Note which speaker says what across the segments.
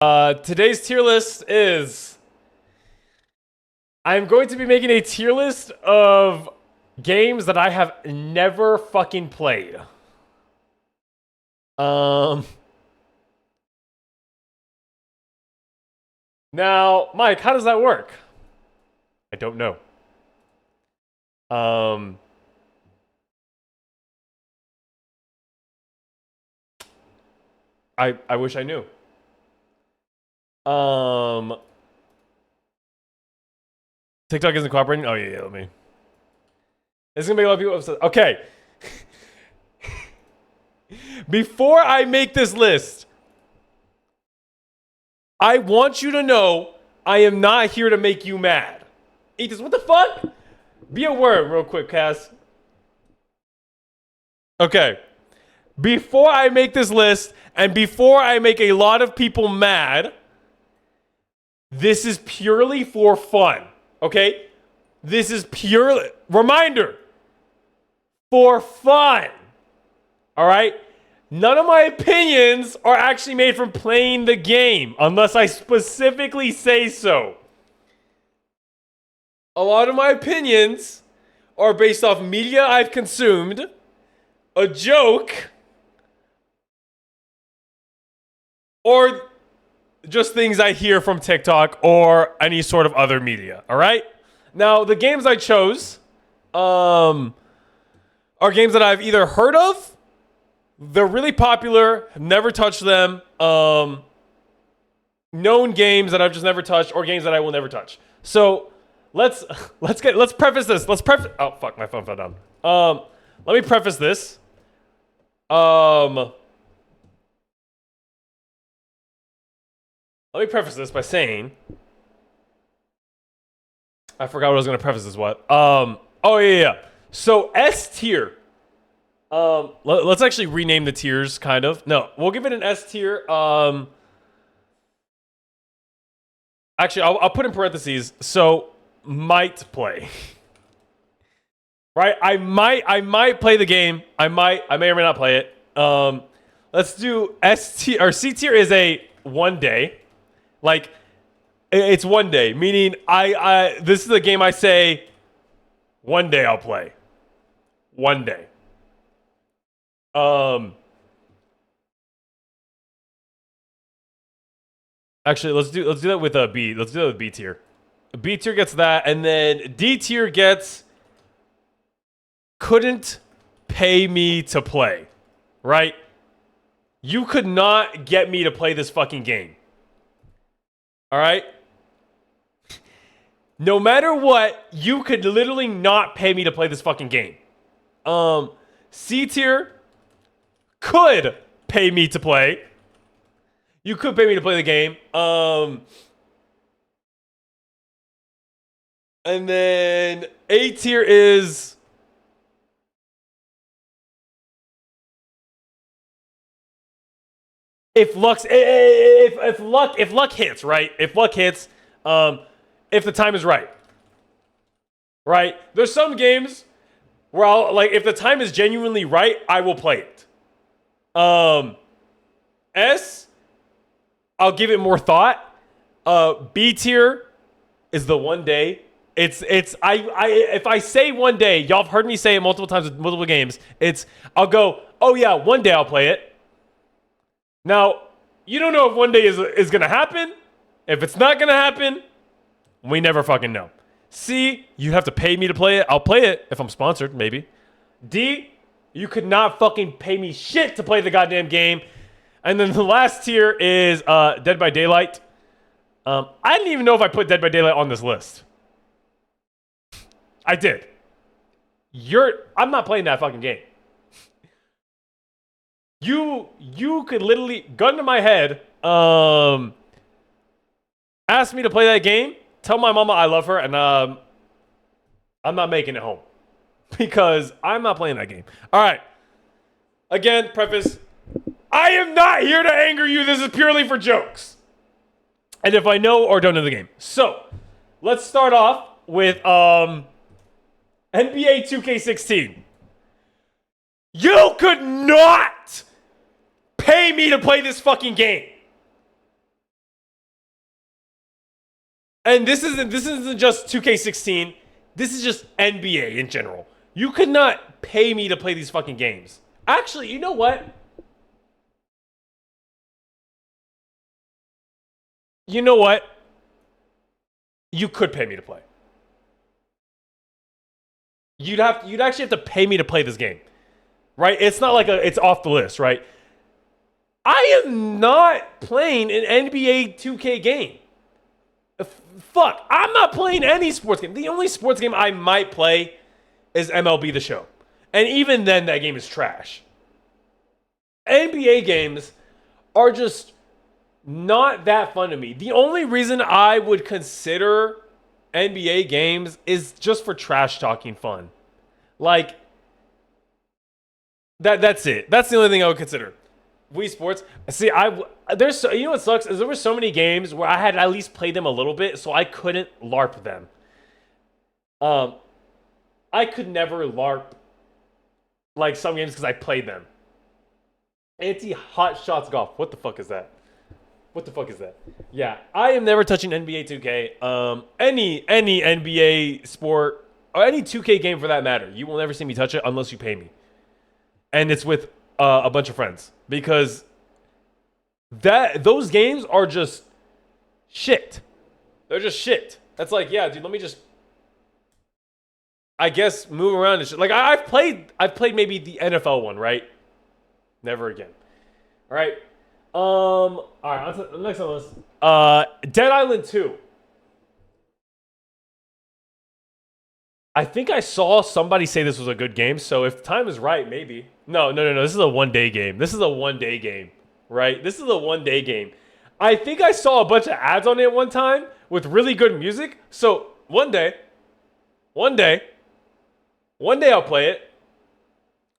Speaker 1: Today's tier list is... I'm going to be making a tier list of games that I have never fucking played. Now, Mike, how does that work? I don't know. I wish I knew. TikTok isn't cooperating? Oh, yeah, let me. This is gonna make a lot of people upset. Okay. Before I make this list, I want you to know I am not here to make you mad. Ethos, what the fuck? Be a word real quick, Cass. Okay. Before I make this list, and before I make a lot of people mad, this is purely for fun. Okay? This is purely... Reminder. For fun. Alright? None of my opinions are actually made from playing the game, unless I specifically say so. A lot of my opinions are based off media I've consumed, a joke, or just things I hear from TikTok or any sort of other media. All right? Now, the games I chose are games that I've either heard of, they're really popular, never touched them, known games that I've just never touched, or games that I will never touch. So let's preface this. Oh fuck, my phone fell down. Let me preface this. Let me preface this by saying, I forgot what I was gonna preface this with. Oh yeah. So S tier. Let's actually rename the tiers, kind of. No, we'll give it an S tier. Actually, I'll put in parentheses. So might play. Right? I might play the game. I may or may not play it. Let's do S tier or C tier is a 1 day. Like, it's 1 day, meaning this is the game I say 1 day I'll play. 1 day. Actually, let's do that with a B. Let's do that with B tier. B tier gets that, and then D tier gets couldn't pay me to play. Right? You could not get me to play this fucking game. All right? No matter what, you could literally not pay me to play this fucking game. C tier could pay me to play. You could pay me to play the game. And then A tier is if luck hits, right? If luck hits, if the time is right. Right? There's some games where I'll, like, if the time is genuinely right, I will play it. S, I'll give it more thought. B tier is the 1 day. If I say 1 day, y'all have heard me say it multiple times with multiple games. I'll go, oh yeah, 1 day I'll play it. Now, you don't know if 1 day is gonna happen. If it's not gonna happen, we never fucking know. C, you have to pay me to play it. I'll play it if I'm sponsored, maybe. D, you could not fucking pay me shit to play the goddamn game. And then the last tier is Dead by Daylight. I didn't even know if I put Dead by Daylight on this list. I did. I'm not playing that fucking game. You could literally, gun to my head, ask me to play that game, tell my mama I love her, and I'm not making it home. Because I'm not playing that game. Alright. Again, preface, I am not here to anger you. This is purely for jokes. And if I know or don't know the game. So, let's start off with NBA 2K16. You could not pay me to play this fucking game. And this isn't just 2K16. This is just NBA in general. You could not pay me to play these fucking games. Actually, you know what? You know what? You could pay me to play. You'd actually have to pay me to play this game. Right? It's not like it's off the list, right? I am not playing an NBA 2K game. Fuck, I'm not playing any sports game. The only sports game I might play is MLB The Show. And even then, that game is trash. NBA games are just not that fun to me. The only reason I would consider NBA games is just for trash talking fun. Like, that's it. That's the only thing I would consider. Wii Sports. See, you know what sucks is there were so many games where I had at least played them a little bit, so I couldn't LARP them. I could never LARP like some games because I played them. Anti-hot shots golf. What the fuck is that? What the fuck is that? Yeah, I am never touching NBA 2K. Any NBA sport or any 2K game for that matter. You will never see me touch it unless you pay me. And it's with a bunch of friends because those games are just shit. They're just shit. That's like, yeah, dude, let me just, I guess, move around and shit. Like I've played maybe the NFL one, right? Never again. All right. All right. Next on the list. Dead Island 2. I think I saw somebody say this was a good game, so if time is right, maybe. No. This is a one-day game. This is a one-day game, right? This is a one-day game. I think I saw a bunch of ads on it one time with really good music. So one day I'll play it.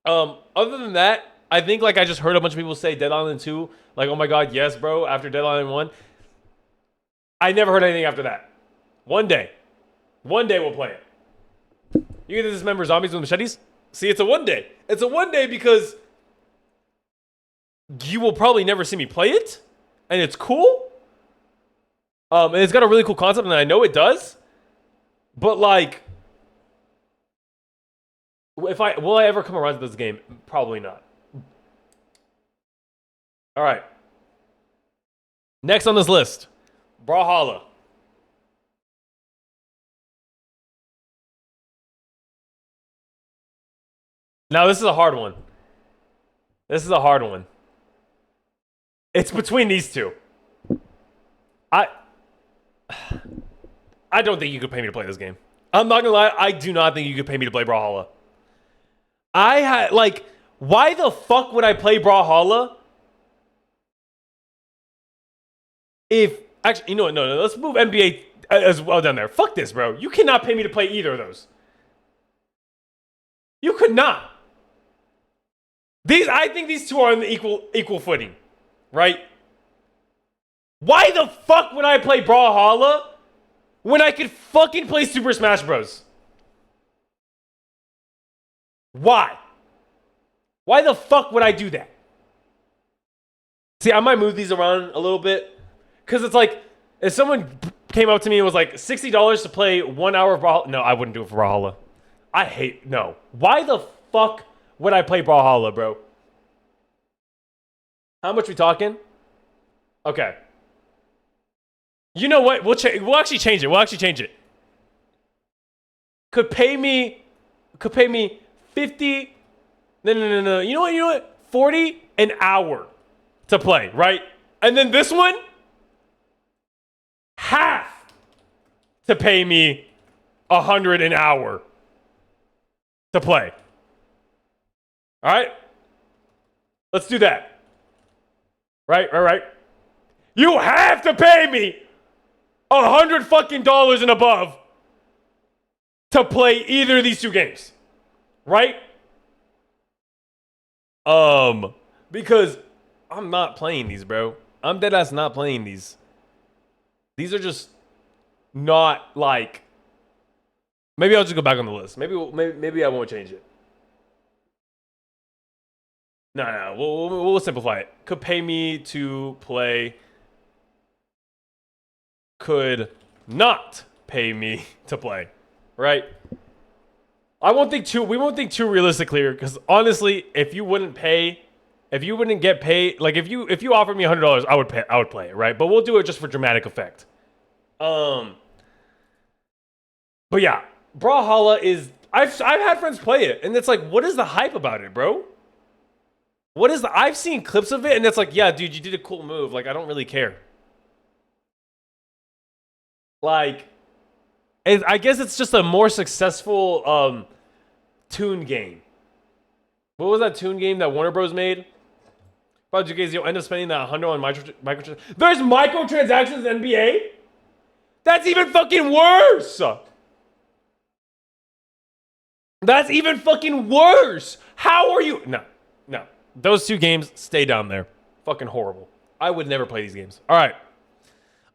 Speaker 1: Other than that, I think like I just heard a bunch of people say Dead Island 2, like, oh my god, yes, bro, after Dead Island 1. I never heard anything after that. One day we'll play it. You get to dismember zombies with machetes? See, it's a one day. It's a one day because you will probably never see me play it. And it's cool. And it's got a really cool concept, and I know it does. But like, will I ever come around to this game? Probably not. All right. Next on this list, Brawlhalla. Now, this is a hard one. It's between these two. I don't think you could pay me to play this game. I'm not gonna lie, I do not think you could pay me to play Brawlhalla. Why the fuck would I play Brawlhalla? Actually, you know what? No, let's move NBA as well down there. Fuck this, bro. You cannot pay me to play either of those. You could not. I think these two are on the equal footing, right? Why the fuck would I play Brawlhalla when I could fucking play Super Smash Bros? Why? Why the fuck would I do that? See, I might move these around a little bit. Because it's like, if someone came up to me and was like, $60 to play 1 hour of Brawlhalla. No, I wouldn't do it for Brawlhalla. No. Why the fuck would I play Brawlhalla, bro? How much we talking? Okay. You know what? We'll actually change it. Could pay me 50. No. You know what? 40 an hour to play, right? And then this one, half to pay me 100 an hour to play. All right? Let's do that. Right. You have to pay me $100 fucking and above to play either of these two games. Right? Because I'm not playing these, bro. I'm deadass not playing these. These are just not like. Maybe I'll just go back on the list. Maybe I won't change it. No. We'll simplify it. Could pay me to play. Could not pay me to play, right? We won't think too realistically here, because honestly, if you wouldn't get paid, like if you offered me $100, I would play it, right? But we'll do it just for dramatic effect. But yeah, Brawlhalla is I've had friends play it, and it's like, what is the hype about it, bro? I've seen clips of it, and it's like, yeah, dude, you did a cool move. Like, I don't really care. Like, I guess it's just a more successful Toon game. What was that Toon game that Warner Bros. Made? Probably you guys, you'll end up spending that $100 on microtransactions. There's microtransactions in NBA? That's even fucking worse! That's even fucking worse! How are you? No. Those two games, stay down there. Fucking horrible. I would never play these games. All right.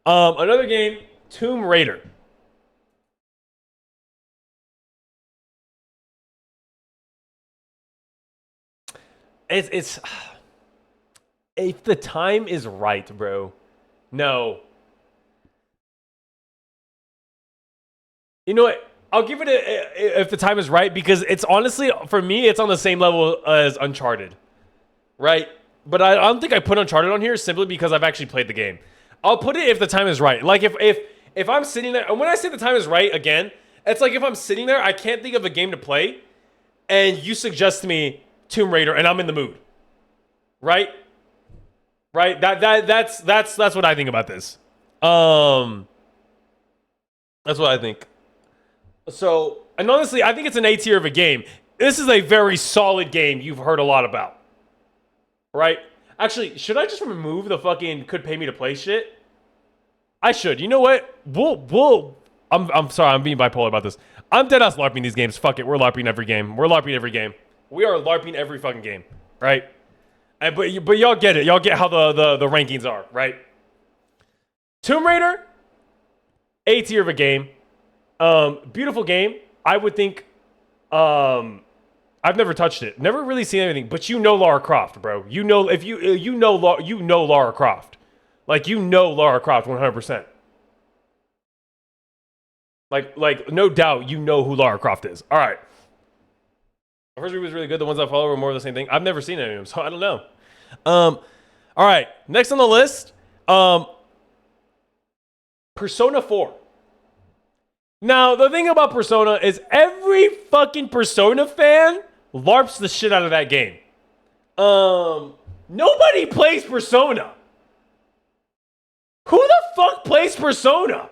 Speaker 1: Another game, Tomb Raider. It's if the time is right, bro. No. You know what? I'll give it if the time is right, because it's honestly, for me, it's on the same level as Uncharted. Right? But I don't think I put Uncharted on here simply because I've actually played the game. I'll put it if the time is right. Like if I'm sitting there, and when I say the time is right, again, it's like if I'm sitting there, I can't think of a game to play, and you suggest to me Tomb Raider, and I'm in the mood. Right? Right? That's what I think about this. That's what I think. So, and honestly, I think it's an A tier of a game. This is a very solid game you've heard a lot about. Right? Actually, should I just remove the fucking could pay me to play shit? I should. You know what? I'm sorry, I'm being bipolar about this. I'm dead ass LARPing these games. Fuck it. We're LARPing every game. We are LARPing every fucking game. Right? But y'all get it. Y'all get how the rankings are, right? Tomb Raider, A tier of a game. Beautiful game. I would think, I've never touched it. Never really seen anything, but you know Lara Croft, bro. You know, if you know Lara Croft. Like, you know Lara Croft 100%. Like no doubt you know who Lara Croft is. All right. The first review was really good. The ones I follow were more of the same thing. I've never seen any of them, so I don't know. All right. Next on the list, Persona 4. Now, the thing about Persona is every fucking Persona fan LARPs the shit out of that game. Nobody plays Persona. Who the fuck plays Persona?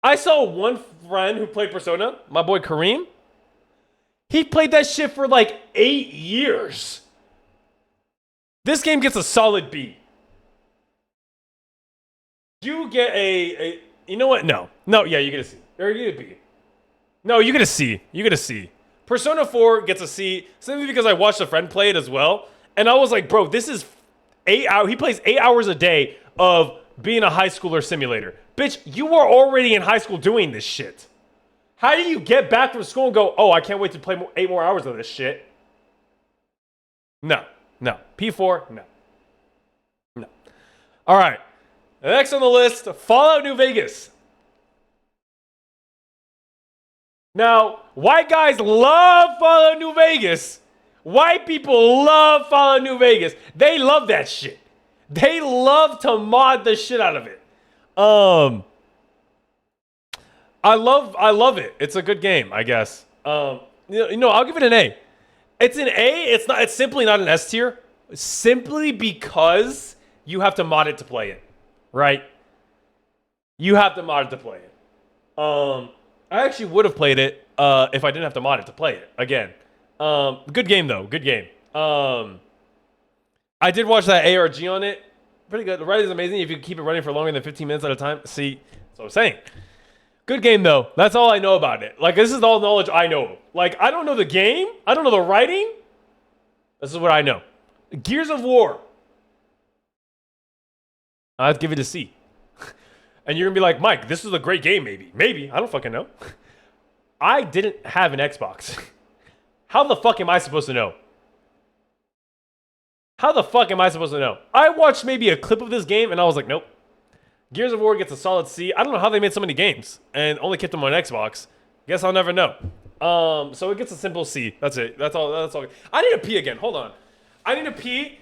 Speaker 1: I saw one friend who played Persona, my boy Kareem. He played that shit for like 8 years. This game gets a solid B. You get a you know what? No, yeah, you get a C. Or you get a B. No, you get a C. You get a C. Persona 4 gets a C simply because I watched a friend play it as well, and I was like, bro, this is 8 hours. He plays 8 hours a day of being a high schooler simulator. Bitch, you were already in high school doing this shit. How do you get back from school and go, oh, I can't wait to play 8 more hours of this shit? No. P4, no. All right. Next on the list, Fallout New Vegas. Now, white guys love Fallout New Vegas. White people love Fallout New Vegas. They love that shit. They love to mod the shit out of it. I love it. It's a good game, I guess. I'll give it an A. It's an A. It's simply not an S tier. Simply because you have to mod it to play it. Right? You have to mod it to play it. I actually would have played it if I didn't have to mod it to play it. Again. Good game, though. Good game. I did watch that ARG on it. Pretty good. The writing is amazing if you keep it running for longer than 15 minutes at a time. See, that's what I'm saying. Good game, though. That's all I know about it. Like, this is all knowledge I know. Like, I don't know the game. I don't know the writing. This is what I know. Gears of War. I'd give it a C. And you're going to be like, Mike, this is a great game, maybe. Maybe. I don't fucking know. I didn't have an Xbox. How the fuck am I supposed to know? How the fuck am I supposed to know? I watched maybe a clip of this game, and I was like, nope. Gears of War gets a solid C. I don't know how they made so many games and only kept them on Xbox. Guess I'll never know. So it gets a simple C. That's it. That's all. That's all. I need to pee again. Hold on. I need to pee,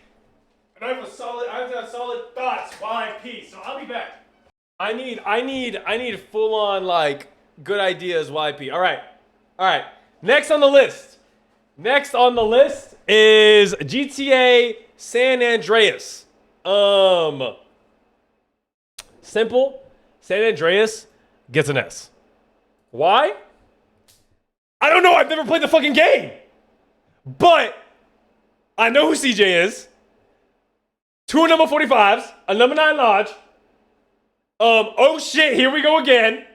Speaker 1: and I have solid thoughts while I pee. So I'll be back. I need full on like good ideas while I pee. All right. Next on the list. Is GTA San Andreas. Simple. San Andreas gets an S. Why? I don't know. I've never played the fucking game. But I know who CJ is. 2 number 45s. A number 9 Lodge. Oh shit, here we go again.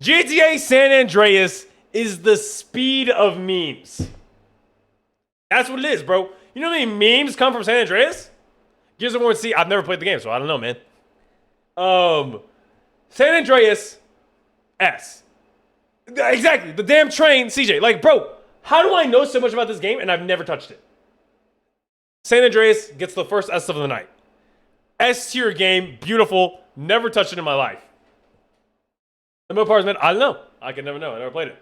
Speaker 1: GTA San Andreas is the speed of memes. That's what it is, bro. You know how many memes come from San Andreas? Gears of War C. I've never played the game, so I don't know, man. San Andreas S. Exactly, the damn train, CJ. Like, bro, how do I know so much about this game and I've never touched it? San Andreas gets the first S of the night. S tier game, beautiful. Never touched it in my life. The middle part is, man, I don't know. I can never know. I never played it.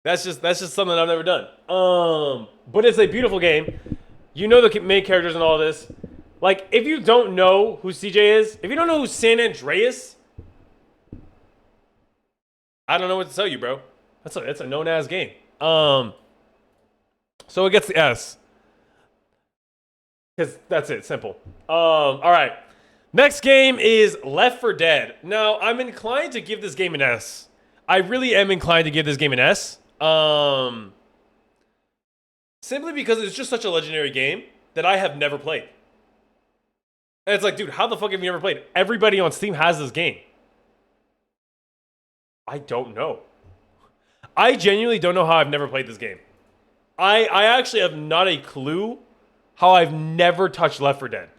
Speaker 1: That's just something I've never done. But it's a beautiful game. You know the main characters and all this. Like, if you don't know who CJ is, if you don't know who San Andreas, I don't know what to tell you, bro. That's a known-ass game. So it gets the S. Because that's it. Simple. All right. Next game is Left 4 Dead. Now, I'm inclined to give this game an S. I really am inclined to give this game an S. Simply because it's just such a legendary game that I have never played. And it's like, dude, how the fuck have you never played? Everybody on Steam has this game. I don't know. I genuinely don't know how I've never played this game. I actually have not a clue how I've never touched Left 4 Dead.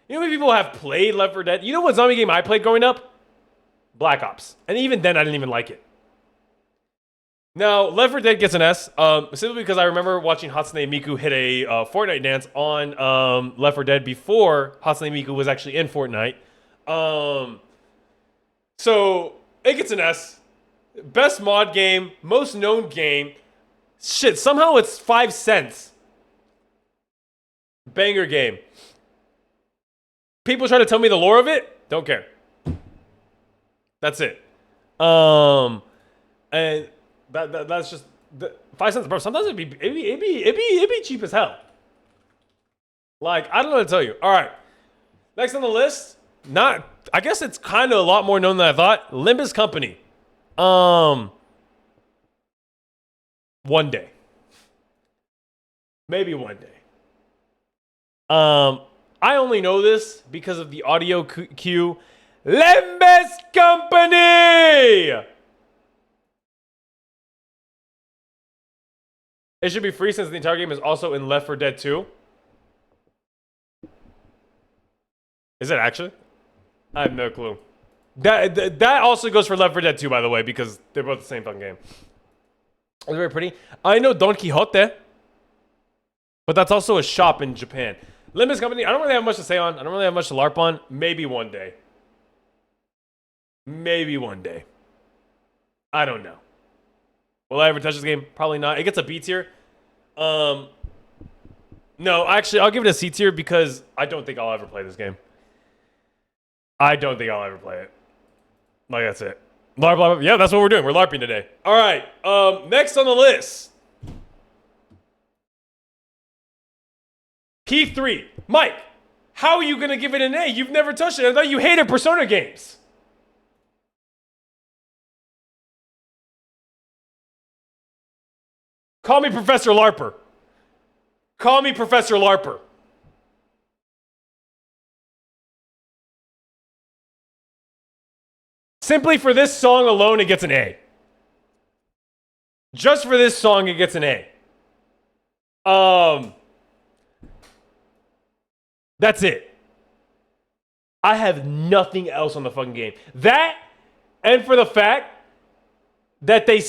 Speaker 1: You know how many people have played Left 4 Dead? You know what zombie game I played growing up? Black Ops. And even then, I didn't even like it. Now, Left 4 Dead gets an S, simply because I remember watching Hatsune Miku hit a Fortnite dance on Left 4 Dead before Hatsune Miku was actually in Fortnite. So, it gets an S. Best mod game, most known game. Shit, somehow it's 5 cents. Banger game. People try to tell me the lore of it. Don't care. That's it. And that's just 5 cents, bro. Sometimes it'd be cheap as hell. Like, I don't know what to tell you. All right. Next on the list, I guess it's kind of a lot more known than I thought. Limbus Company. One day. Maybe one day. I only know this because of the audio cue. Limbus Company! It should be free since the entire game is also in Left 4 Dead 2. Is it actually? I have no clue. That also goes for Left 4 Dead 2, by the way, because they're both the same fucking game. It's very pretty. I know Don Quixote, but that's also a shop in Japan. Limbus Company, I don't really have much to say on. I don't really have much to LARP on. Maybe one day. Maybe one day. I don't know. Will I ever touch this game? Probably not. It gets a B tier. No, actually, I'll give it a C tier because I don't think I'll ever play this game. I don't think I'll ever play it. Like, that's it. LARP. Yeah, that's what we're doing. We're LARPing today. All right. Next on the list. P3. Mike, how are you going to give it an A? You've never touched it. I thought you hated Persona games. Call me Professor LARPer. Call me Professor LARPer. Simply for this song alone, it gets an A. Just for this song, it gets an A. That's it. I have nothing else on the fucking game. That, and for the fact that they...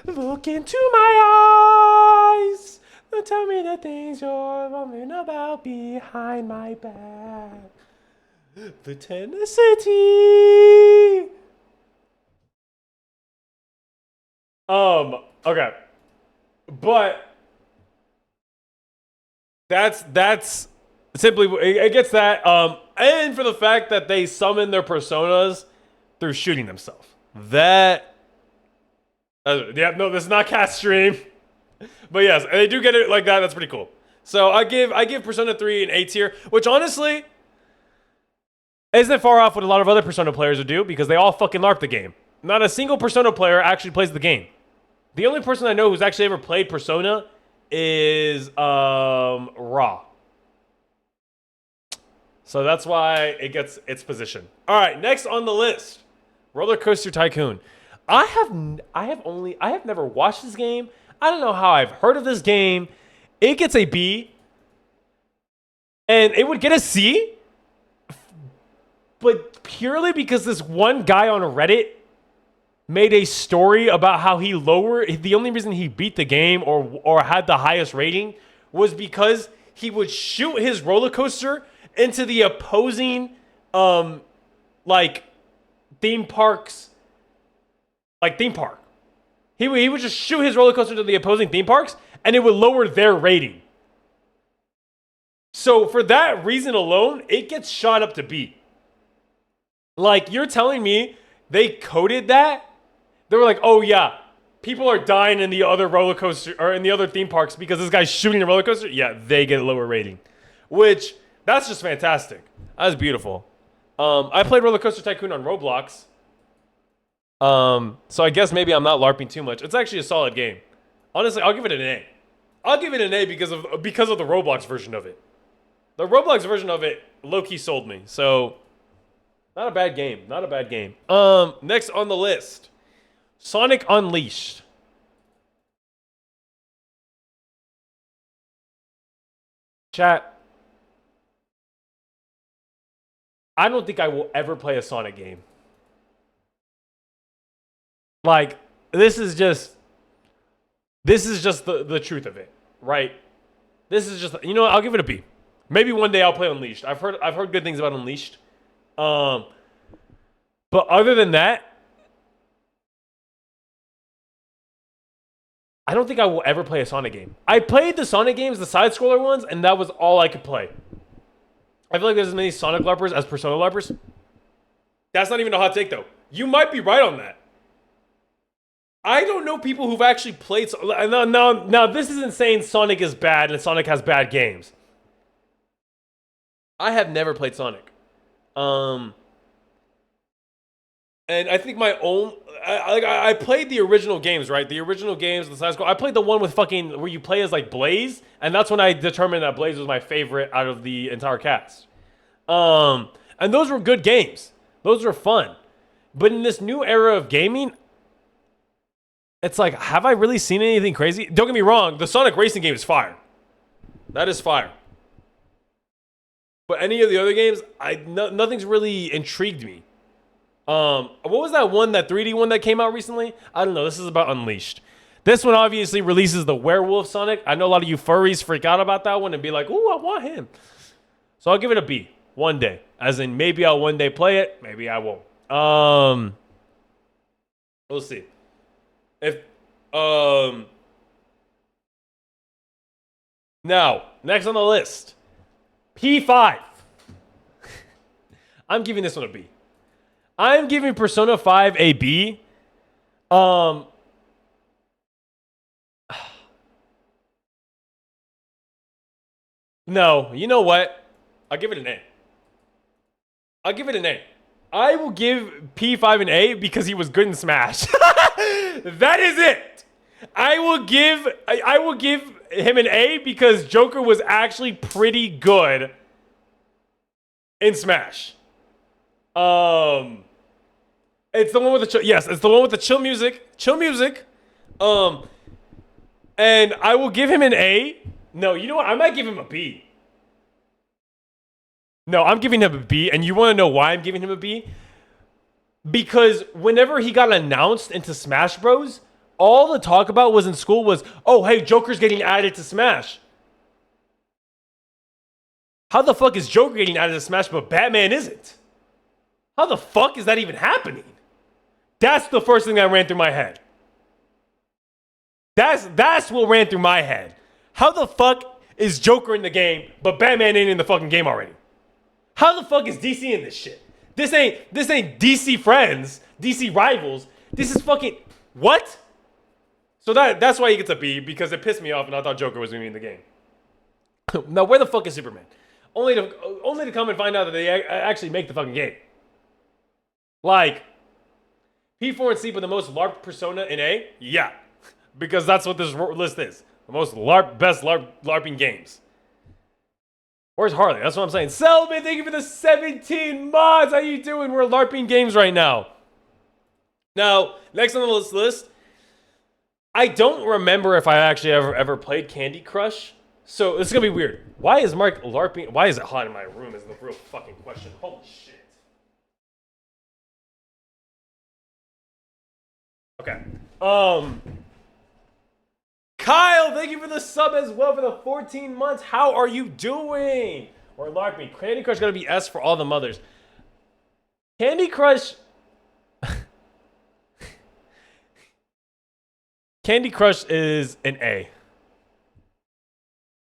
Speaker 1: Look into my eyes. Don't tell me the things you're wondering about behind my back. The tenacity. Okay. But that's simply it gets that. And for the fact that they summon their personas through shooting themselves. Yeah, no, this is not cast stream. But yes, they do get it like that. That's pretty cool. So I give Persona 3 an A tier, which honestly isn't far off what a lot of other Persona players would do because they all fucking LARP the game. Not a single Persona player actually plays the game. The only person I know who's actually ever played Persona is Raw. So that's why it gets its position. All right, next on the list, Roller Coaster Tycoon. I have never watched this game. I don't know how I've heard of this game. It gets a B, and it would get a C, but purely because this one guy on Reddit made a story about how the only reason he beat the game or had the highest rating was because he would shoot his roller coaster into the opposing theme park. He would just shoot his roller coaster to the opposing theme parks and it would lower their rating. So for that reason alone, it gets shot up to B. Like, you're telling me they coded that? They were like, oh yeah, people are dying in the other roller coaster or in the other theme parks because this guy's shooting a roller coaster. Yeah, they get a lower rating, which that's just fantastic. That's beautiful. I played Roller Coaster Tycoon on Roblox. So I guess maybe I'm not LARPing too much. It's actually a solid game. Honestly, I'll give it an A. I'll give it an A because of the Roblox version of it. The Roblox version of it low-key sold me. So not a bad game. Not a bad game. Next on the list, Sonic Unleashed. Chat. I don't think I will ever play a Sonic game. Like, this is just the truth of it, right? This is just, you know what, I'll give it a B. Maybe one day I'll play Unleashed. I've heard good things about Unleashed. But other than that, I don't think I will ever play a Sonic game. I played the Sonic games, the side-scroller ones, and that was all I could play. I feel like there's as many Sonic LARPers as Persona LARPers. That's not even a hot take, though. You might be right on that. I don't know people who've actually played... Now, this isn't saying Sonic is bad and Sonic has bad games. I have never played Sonic. And I think my own... I played the original games, right? The original games, the side scroll. I played the one with fucking... where you play as, like, Blaze. And that's when I determined that Blaze was my favorite out of the entire cast. And those were good games. Those were fun. But in this new era of gaming... it's like, have I really seen anything crazy? Don't get me wrong, the Sonic Racing game is fire. That is fire. But any of the other games, nothing's really intrigued me. What was that one, that 3D one that came out recently? I don't know, this is about Unleashed. This one obviously releases the werewolf Sonic. I know a lot of you furries freak out about that one and be like, ooh, I want him. So I'll give it a B, one day. As in, maybe I'll one day play it, maybe I won't. We'll see. Now, next on the list, P5. I'm giving this one a B. I'm giving Persona 5 a B. No, you know what? I'll give it an A. I'll give it an A. I will give P5 an A because he was good in Smash. That is it. I will give him an A because Joker was actually pretty good in Smash. It's the one with the it's the one with the chill music. And I will give him an A. No, you know what? I might give him a B. No, I'm giving him a B, and you want to know why I'm giving him a B? Because whenever he got announced into Smash Bros, all the talk about was in school was, oh, hey, Joker's getting added to Smash. How the fuck is Joker getting added to Smash, but Batman isn't? How the fuck is that even happening? That's the first thing that ran through my head. That's what ran through my head. How the fuck is Joker in the game, but Batman ain't in the fucking game already? How the fuck is DC in this shit? This ain't DC friends, DC rivals. This is fucking what? So that's why he gets a B, because it pissed me off and I thought Joker was gonna be in the game. Now where the fuck is Superman? Only to come and find out that they actually make the fucking game. Like, P4 and C, but the most LARP persona in A? Yeah. Because that's what this list is. The most best LARPing games. Where's Harley? That's what I'm saying. Selby, thank you for the 17 mods. How you doing? We're LARPing games right now. Now, next on the list, I don't remember if I actually ever played Candy Crush. So this is gonna be weird. Why is Mark LARPing? Why is it hot in my room is the real fucking question. Holy shit. Okay. Kyle, thank you for the sub as well for the 14 months. How are you doing? Or LARPing. Candy Crush gotta be S for all the mothers. Candy Crush. Candy Crush is an A.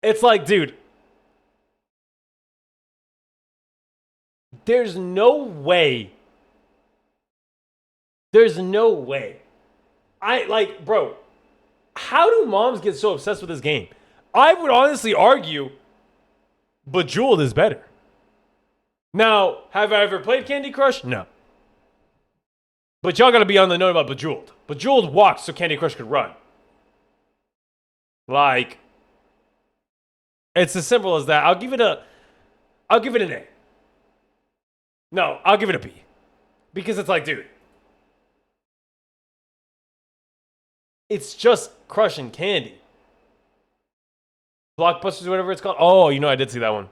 Speaker 1: It's like, dude, there's no way. There's no way. Bro, how do moms get so obsessed with this game? I would honestly argue Bejeweled is better. Now, have I ever played Candy Crush? No. But y'all gotta be on the note about Bejeweled. Bejeweled walked so Candy Crush could run. Like, it's as simple as that. I'll give it an A. No, I'll give it a B. Because it's like, dude, it's just crushing candy. Blockbusters or whatever it's called. Oh, you know, I did see that one.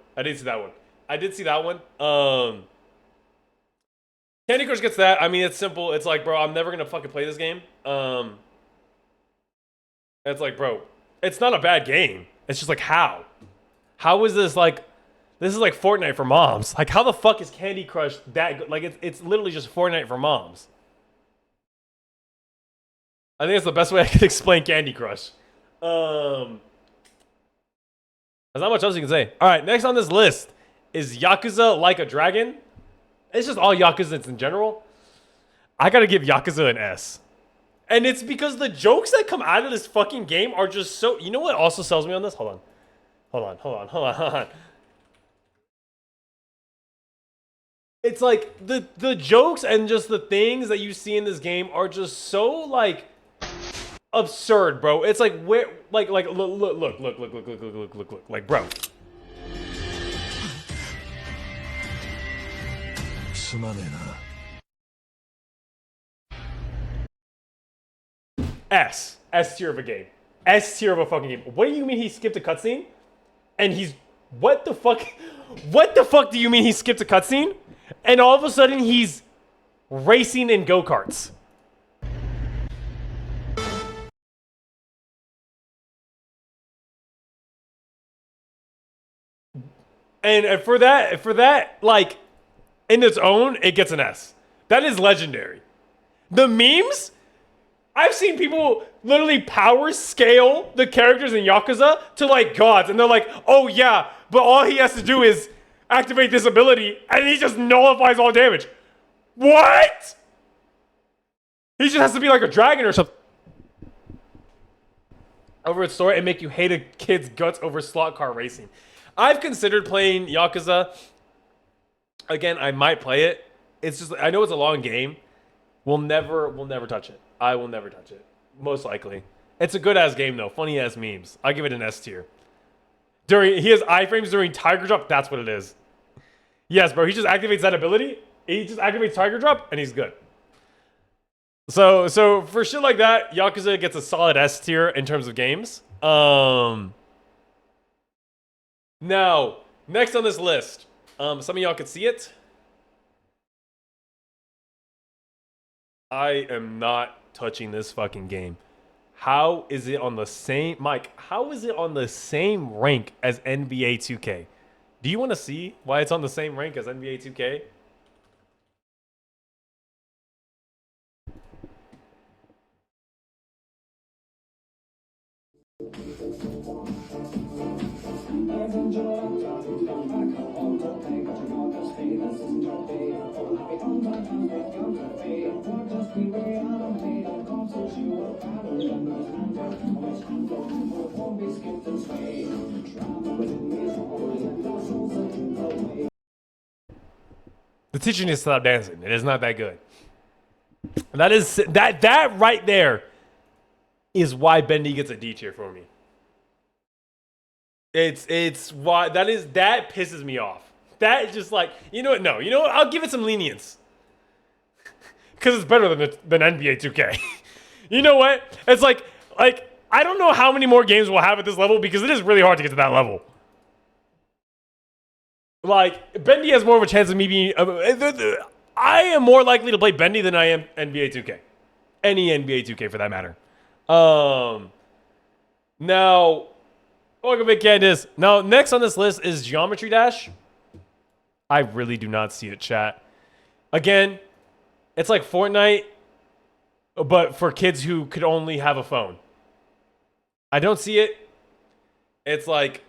Speaker 1: Candy Crush gets that. I mean, it's simple. It's like, bro, I'm never gonna fucking play this game. It's like, bro, it's not a bad game. It's just like, how? How is this like? This is like Fortnite for moms. Like, how the fuck is Candy Crush that good? Like, it's literally just Fortnite for moms. I think it's the best way I can explain Candy Crush. There's not much else you can say. All right, next on this list is Yakuza Like a Dragon. It's just all Yakuza in general. I gotta give Yakuza an S. And it's because the jokes that come out of this fucking game are just so... You know what also sells me on this? Hold on. It's like the jokes and just the things that you see in this game are just so like absurd, bro. It's like where look, like, bro. S tier of a game. S tier of a fucking game. What do you mean he skipped a cutscene? And he's what the fuck? What the fuck do you mean he skipped a cutscene? And all of a sudden he's racing in go-karts. And for that, like, in its own, it gets an S. That is legendary. The memes, I've seen people literally power scale the characters in Yakuza to like gods, and they're like, oh yeah, but all he has to do is activate this ability, and he just nullifies all damage. What? He just has to be like a dragon or something. Over its story and make you hate a kid's guts over slot car racing. I've considered playing Yakuza. Again, I might play it. It's just, I know it's a long game. We'll never touch it. I will never touch it. Most likely. It's a good ass game though. Funny ass memes. I give it an S tier. He has iframes during Tiger Drop. That's what it is. Yes, bro. He just activates that ability. He just activates Tiger Drop, and he's good. So for shit like that, Yakuza gets a solid S tier in terms of games. Now, next on this list, some of y'all could see it. I am not touching this fucking game. How is it on the same, Mike? How is it on the same rank as NBA 2K? Do you want to see why it's on the same rank as NBA 2K? The teacher needs to stop dancing. It is not that good. That right there is why Bendy gets a D tier for me. It's why that pisses me off. That is just like, you know what? No, you know what? I'll give it some lenience because it's better than NBA 2K. You know what? It's like I don't know how many more games we'll have at this level because it is really hard to get to that level. Like, Bendy has more of a chance of me being... I am more likely to play Bendy than I am NBA 2K. Any NBA 2K for that matter. Now, welcome back, Candace. Now, next on this list is Geometry Dash. I really do not see it, chat. Again, it's like Fortnite, but for kids who could only have a phone. I don't see it. It's like,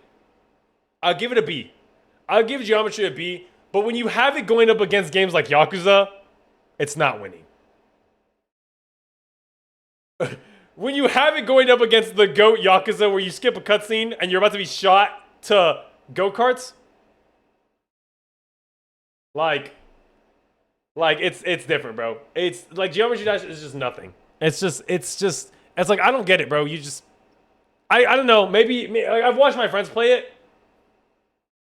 Speaker 1: I'll give it a B. I'll give Geometry a B, but when you have it going up against games like Yakuza, it's not winning. When you have it going up against the GOAT Yakuza where you skip a cutscene and you're about to be shot to go-karts, like it's different, bro. It's like Geometry Dash is just nothing. It's like, I don't get it, bro. I don't know. Maybe I've watched my friends play it.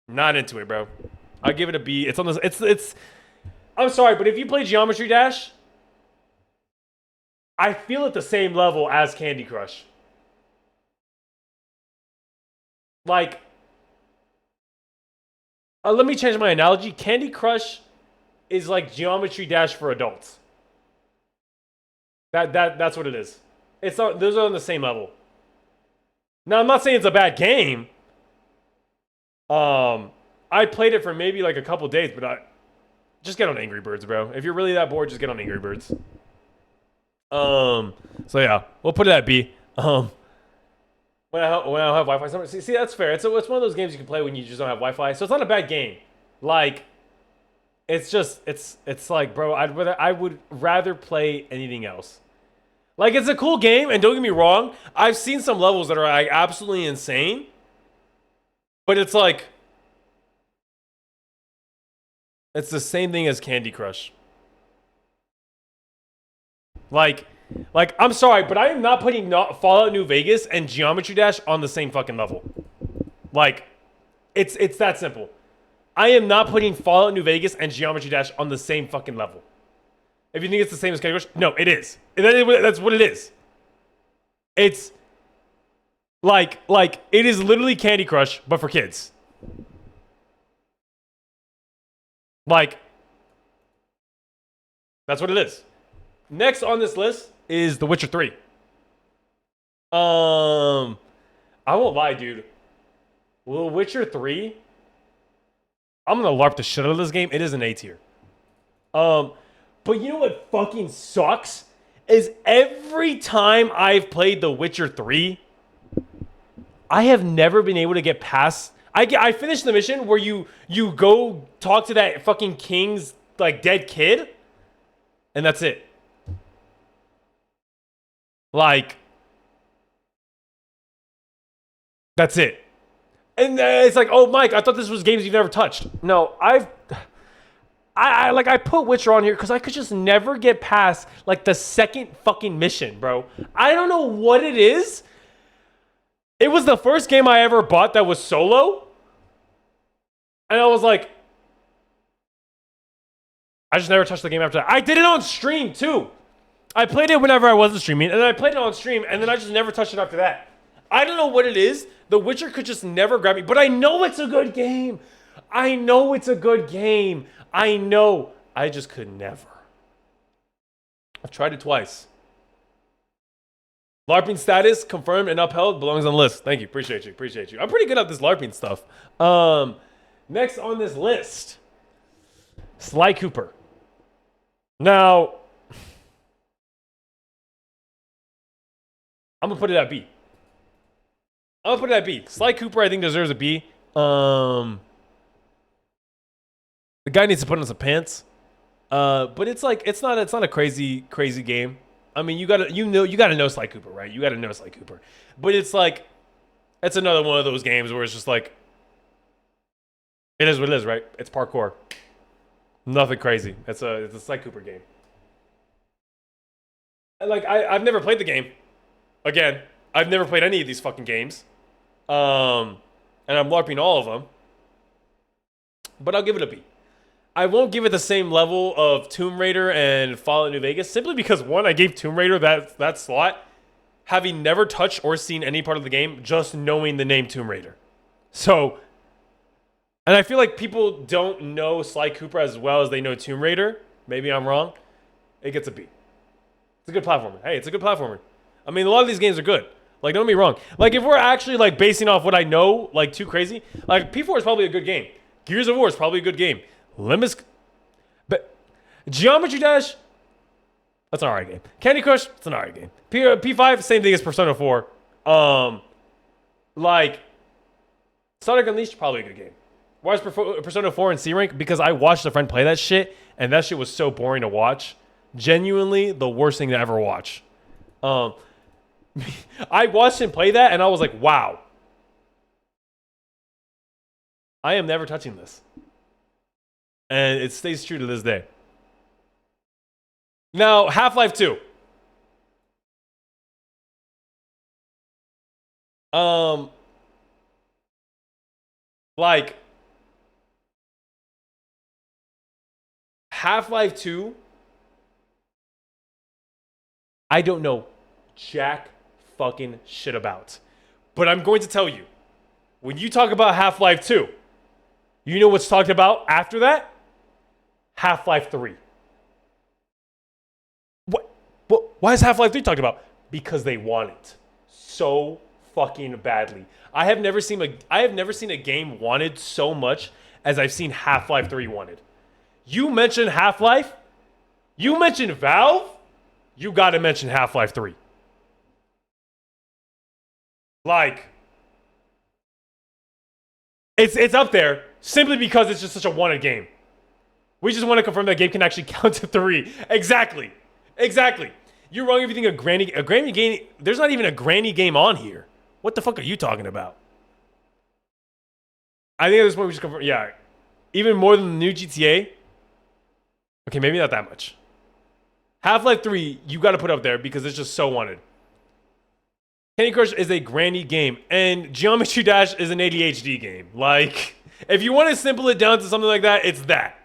Speaker 1: Not into it, bro. I'll give it a B. It's on this. It's. I'm sorry, but if you play Geometry Dash, I feel at the same level as Candy Crush. Like, let me change my analogy. Candy Crush is like Geometry Dash for adults. That's what it is. It's not. Those are on the same level. Now, I'm not saying it's a bad game. I played it for maybe like a couple days, but just get on Angry Birds, bro. If you're really that bored, just get on Angry Birds. So yeah, we'll put it at B. When I don't have Wi-Fi, see that's fair. It's one of those games you can play when you just don't have Wi-Fi, so it's not a bad game. Like, it's like, bro, I would rather play anything else. Like, it's a cool game, and don't get me wrong, I've seen some levels that are like absolutely insane. But it's like, it's the same thing as Candy Crush. Like I'm sorry, but I am not putting Fallout New Vegas and Geometry Dash on the same fucking level. Like, it's that simple. I am not putting Fallout New Vegas and Geometry Dash on the same fucking level. If you think it's the same as Candy Crush, no, it is. That's what it is. It's like it is literally Candy Crush, but for kids. Like, that's what it is. Next on this list is The Witcher 3. I won't lie, dude. The Witcher 3, I'm gonna LARP the shit out of this game. It is an A tier. But you know what fucking sucks? Is every time I've played The Witcher 3, I have never been able to get past... I finished the mission where you go talk to that fucking king's, like, dead kid, and that's it. Like, that's it. And it's like, oh, Mike, I thought this was games you've never touched. No, I put Witcher on here because I could just never get past, like, the second fucking mission, bro. I don't know what it is. It was the first game I ever bought that was solo. And I was like, I just never touched the game after that. I did it on stream, too. I played it whenever I wasn't streaming, and then I played it on stream, and then I just never touched it after that. I don't know what it is. The Witcher could just never grab me, but I know it's a good game. I know it's a good game. I know. I just could never. I've tried it twice. LARPing status confirmed and upheld, belongs on the list. Thank you. Appreciate you. Appreciate you. I'm pretty good at this LARPing stuff. Next on this list, Sly Cooper. Now, I'm gonna put it at B. I'm gonna put it at B. Sly Cooper, I think, deserves a B. The guy needs to put on some pants. But it's like it's not a crazy game. I mean, you gotta know Sly Cooper, right? You gotta know Sly Cooper. But it's like it's another one of those games where it's just like it is what it is, right? It's parkour. Nothing crazy. It's a Sly Cooper game. And like I've never played the game. Again, I've never played any of these fucking games. And I'm LARPing all of them. But I'll give it a B. I won't give it the same level of Tomb Raider and Fallout New Vegas simply because one, I gave Tomb Raider that slot, having never touched or seen any part of the game, just knowing the name Tomb Raider. So, and I feel like people don't know Sly Cooper as well as they know Tomb Raider. Maybe I'm wrong. It gets a B. It's a good platformer. Hey, it's a good platformer. I mean, a lot of these games are good. Like, don't get me wrong. Like, if we're actually like basing off what I know, like too crazy, like P4 is probably a good game. Gears of War is probably a good game. Limits, but Geometry Dash, that's an alright game. Candy Crush, it's an alright game. P5, same thing as Persona 4. Like Sonic Unleashed, probably a good game. Why is Persona 4 in C rank? Because I watched a friend play that shit, and that shit was so boring to watch. Genuinely, the worst thing to ever watch. I watched him play that, and I was like, wow. I am never touching this. And it stays true to this day. Now, Half-Life 2. Like, Half-Life 2, I don't know jack fucking shit about. But I'm going to tell you, when you talk about Half-Life 2, you know what's talked about after that? Half-Life 3. What? Why is Half-Life 3 talked about? Because they want it so fucking badly. I have never seen a game wanted so much as I've seen Half-Life 3 wanted. You mentioned Half-Life, you mentioned Valve, you gotta mention Half-Life 3. Like, it's up there simply because it's just such a wanted game. We just want to confirm that game can actually count to 3. Exactly. You're wrong if you think a granny game. There's not even a granny game on here. What the fuck are you talking about? I think at this point we just confirm. Yeah, even more than the new GTA. Okay, maybe not that much. Half-Life 3, you got to put up there because it's just so wanted. Candy Crush is a granny game, and Geometry Dash is an ADHD game. Like, if you want to simple it down to something like that, it's that.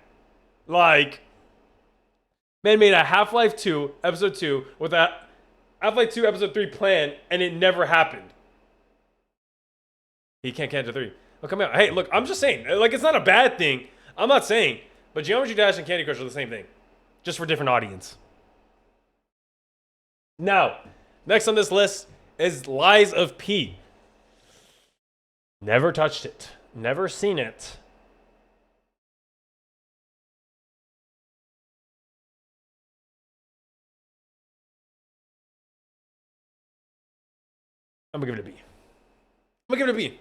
Speaker 1: Like, man made a Half-Life 2, Episode 2, with a Half-Life 2, Episode 3 plan, and it never happened. He can't count to 3. Oh, come on. Hey, look, I'm just saying. Like, it's not a bad thing. I'm not saying. But Geometry Dash and Candy Crush are the same thing. Just for different audience. Now, next on this list is Lies of P. Never touched it. Never seen it. I'm gonna give it a B. I'm gonna give it a B.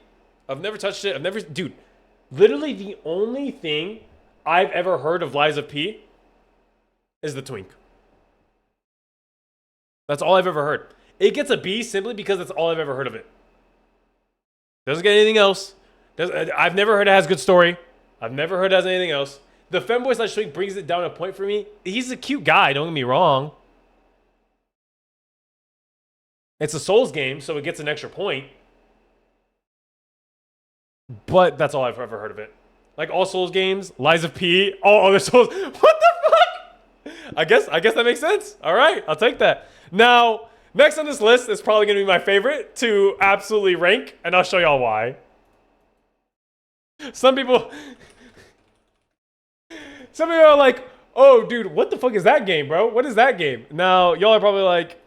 Speaker 1: I've never touched it. Dude, literally the only thing I've ever heard of Lies of P is the twink. That's all I've ever heard. It gets a B simply because that's all I've ever heard of it. Doesn't get anything else. I've never heard it has good story. I've never heard it has anything else. The femboy slash twink brings it down a point for me. He's a cute guy, don't get me wrong. It's a Souls game, so it gets an extra point. But that's all I've ever heard of it. Like all Souls games, Lies of P, all other Souls. What the fuck? I guess that makes sense. All right, I'll take that. Now, next on this list is probably going to be my favorite to absolutely rank, and I'll show y'all why. Some people are like, oh, dude, what the fuck is that game, bro? What is that game? Now, y'all are probably like,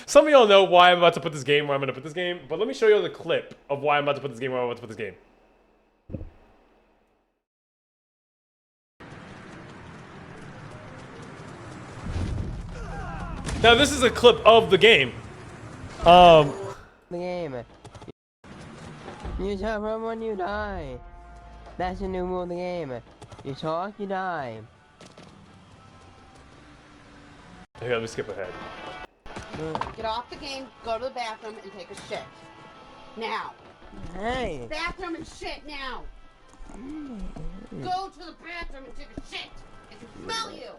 Speaker 1: Some of y'all know why I'm about to put this game where I'm going to put this game, but let me show you the clip of why I'm about to put this game where I'm about to put this game. Now this is a clip of the game. The
Speaker 2: game. You talk from when you die. That's the new rule of the game. You talk, you die.
Speaker 1: Here, let me skip ahead.
Speaker 3: Get off the game, go to the bathroom, and take a shit. Now.
Speaker 2: Hey.
Speaker 3: Bathroom and shit now. Go to the bathroom and take a shit. I can smell you.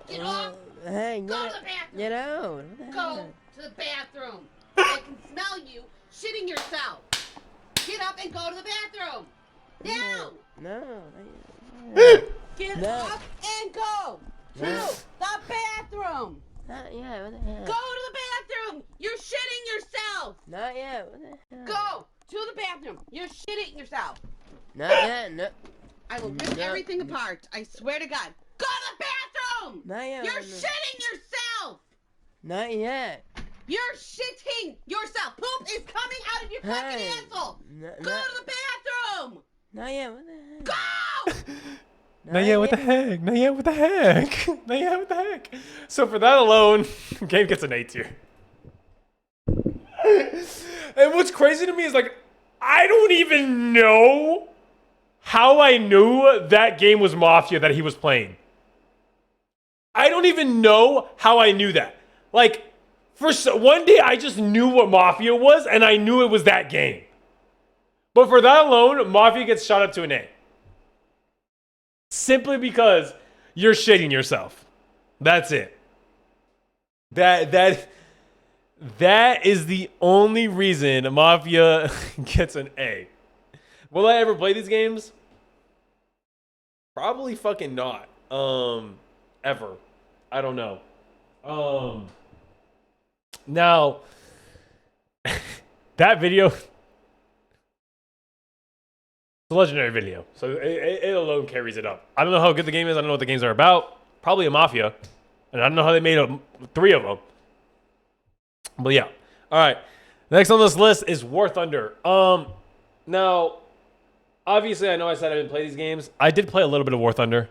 Speaker 3: Get off.
Speaker 2: Hey,
Speaker 3: go to the bathroom.
Speaker 2: Get out.
Speaker 3: Go to the bathroom. I can smell you shitting yourself. Get up and go to the bathroom. Now.
Speaker 2: No.
Speaker 3: Get up and go to the bathroom.
Speaker 2: Not yet. What the hell?
Speaker 3: Go to the bathroom. You're shitting yourself.
Speaker 2: Not yet. What the hell?
Speaker 3: Go to the bathroom. You're shitting yourself.
Speaker 2: Not yet. No.
Speaker 3: I will rip everything apart. I swear to God. Go to the bathroom.
Speaker 2: Not yet.
Speaker 3: You're shitting yourself.
Speaker 2: Not yet.
Speaker 3: You're shitting yourself. Poop is coming out of your fucking asshole. Go to the bathroom.
Speaker 2: Not yet. What the heck?
Speaker 3: Go.
Speaker 1: Not yet, what the heck? Not yet, what the heck? Not yet, what the heck? So for that alone, game gets an A tier. And what's crazy to me is like, I don't even know how I knew that game was Mafia that he was playing. I don't even know how I knew that. Like, one day I just knew what Mafia was and I knew it was that game. But for that alone, Mafia gets shot up to an A. Simply because you're shitting yourself. That's it. That is the only reason Mafia gets an A. Will I ever play these games? Probably fucking not. Ever. I don't know. Now, that video, it's a legendary video, so it alone carries it up. I don't know how good the game is. I don't know what the games are about. Probably a Mafia, and I don't know how they made 3 of them. But yeah, all right. Next on this list is War Thunder. Now, obviously, I know I said I didn't play these games. I did play a little bit of War Thunder.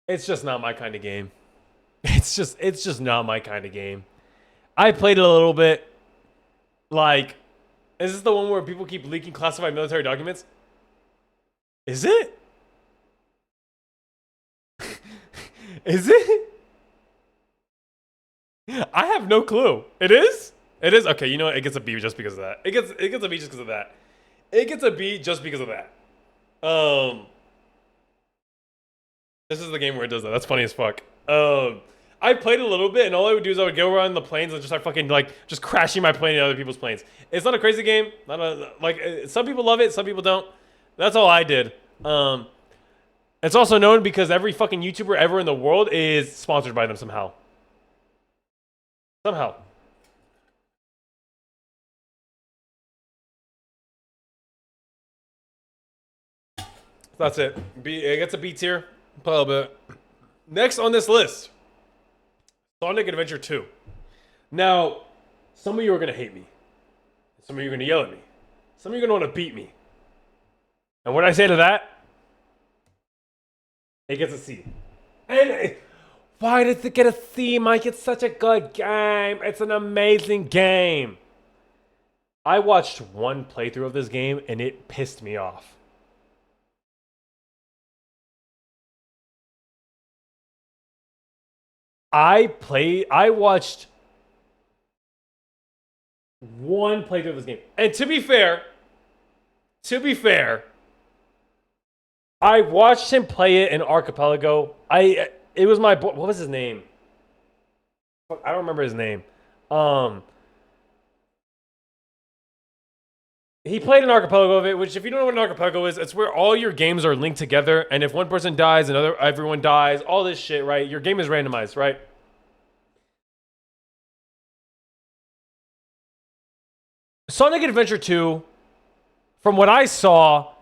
Speaker 1: It's just not my kind of game. It's just not my kind of game. I played it a little bit. Like, is this the one where people keep leaking classified military documents? Is it? Is it? I have no clue. It is? It is? Okay, you know what? It gets a B just because of that. It gets a B just because of that. It gets a B just because of that. This is the game where it does that. That's funny as fuck. I played a little bit, and all I would do is I would go around the planes and just start fucking like just crashing my plane into other people's planes. It's not a crazy game. Some people love it, some people don't. That's all I did. It's also known because every fucking YouTuber ever in the world is sponsored by them somehow. Somehow. That's it. It gets a B tier. A little bit. Next on this list, Sonic Adventure 2. Now, some of you are going to hate me. Some of you are going to yell at me. Some of you are going to want to beat me. And what I say to that, it gets a C. And why does it get a C, Mike? It's such a good game. It's an amazing game. I watched one playthrough of this game and it pissed me off. I watched one playthrough of this game. And to be fair, I watched him play it in Archipelago. It was my boy. What was his name? I don't remember his name. He played an Archipelago of it, which if you don't know what an Archipelago is, it's where all your games are linked together, and if one person dies, everyone dies, all this shit, right? Your game is randomized, right? Sonic Adventure 2 from what I saw,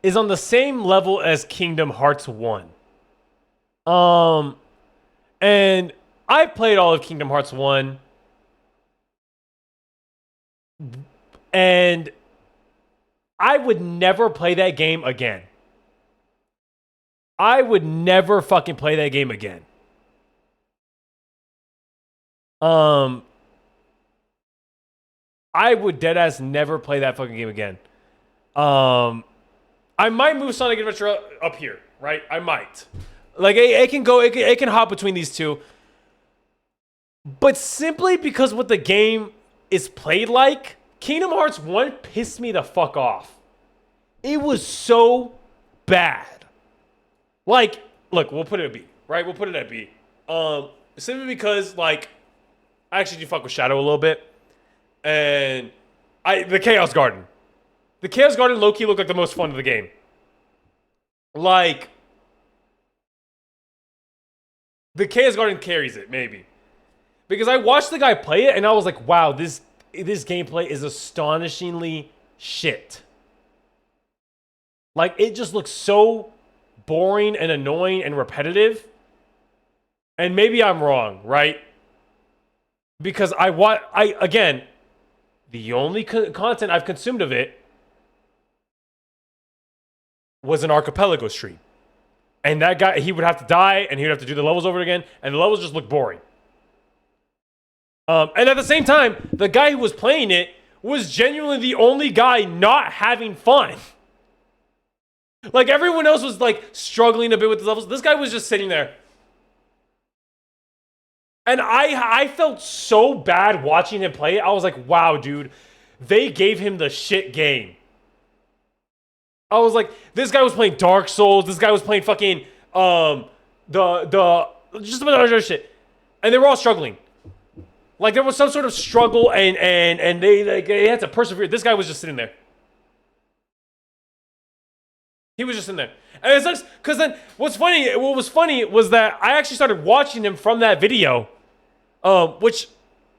Speaker 1: is on the same level as Kingdom Hearts 1. And I played all of Kingdom Hearts 1. And I would never play that game again. I would never fucking play that game again. I would deadass never play that fucking game again. I might move Sonic Adventure up here, right? I might. Like it can go, it can hop between these two. But simply because what the game is played like, Kingdom Hearts 1 pissed me the fuck off. It was so bad. Like, look, we'll put it at B, right? We'll put it at B. Simply because, like, I actually do fuck with Shadow a little bit. And the Chaos Garden. The Chaos Garden low-key looked like the most fun of the game. Like, the Chaos Garden carries it, maybe. Because I watched the guy play it, and I was like, wow, this gameplay is astonishingly shit. Like, it just looks so boring and annoying and repetitive. And maybe I'm wrong, right? Because again, the only content I've consumed of it was an archipelago stream. And that guy, he would have to die, and he would have to do the levels over again, and the levels just look boring. And at the same time, the guy who was playing it was genuinely the only guy not having fun. Like, everyone else was, like, struggling a bit with the levels. This guy was just sitting there. And I felt so bad watching him play it. I was like, wow, dude. They gave him the shit game. I was like, this guy was playing Dark Souls. This guy was playing fucking, just a bunch of other shit. And they were all struggling. Like, there was some sort of struggle, and they had to persevere. This guy was just sitting there. He was just in there. And it sucks, because then what was funny was that I actually started watching him from that video, which,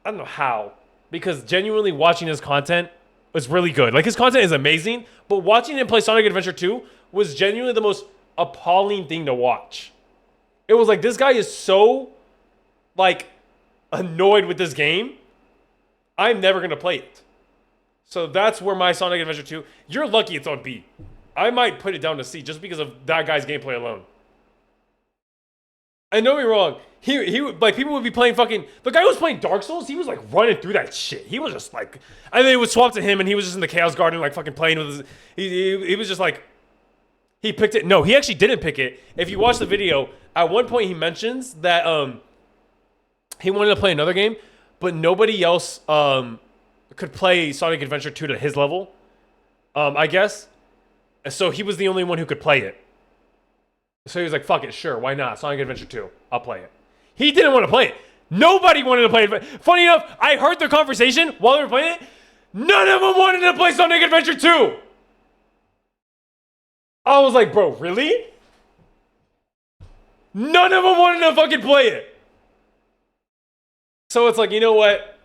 Speaker 1: I don't know how, because genuinely watching his content was really good. Like, his content is amazing, but watching him play Sonic Adventure 2 was genuinely the most appalling thing to watch. It was like, this guy is so, like, annoyed with this game, I'm never going to play it. So that's where my Sonic Adventure 2, you're lucky it's on B. I might put it down to C just because of that guy's gameplay alone. And don't get me wrong, he like, people would be playing fucking, the guy who was playing Dark Souls, he was like running through that shit. He was just like, and then it would swap to him, and he was just in the Chaos Garden, like fucking playing with his, he was just like, he picked it. No, he actually didn't pick it. If you watch the video, at one point he mentions that he wanted to play another game, but nobody else could play Sonic Adventure 2 to his level, I guess. So he was the only one who could play it. So he was like, fuck it, sure, why not? Sonic Adventure 2, I'll play it. He didn't want to play it. Nobody wanted to play it. Funny enough, I heard their conversation while they were playing it. None of them wanted to play Sonic Adventure 2. I was like, bro, really? None of them wanted to fucking play it. So it's like, you know what?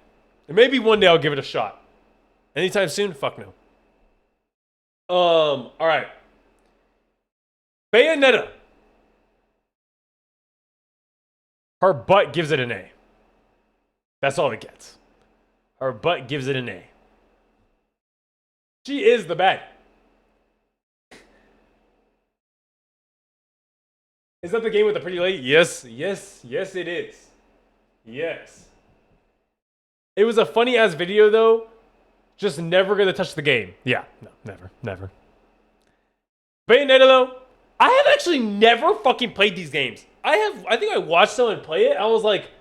Speaker 1: Maybe one day I'll give it a shot. Anytime soon? Fuck no. All right. Bayonetta. Her butt gives it an A. That's all it gets. Her butt gives it an A. She is the bad. Is that the game with the pretty lady? Yes, yes, yes it is. Yes. It was a funny ass video though. Just never gonna touch the game. Yeah, no, never. Bayonetta though, I have actually never fucking played these games. I think I watched someone play it. I was like,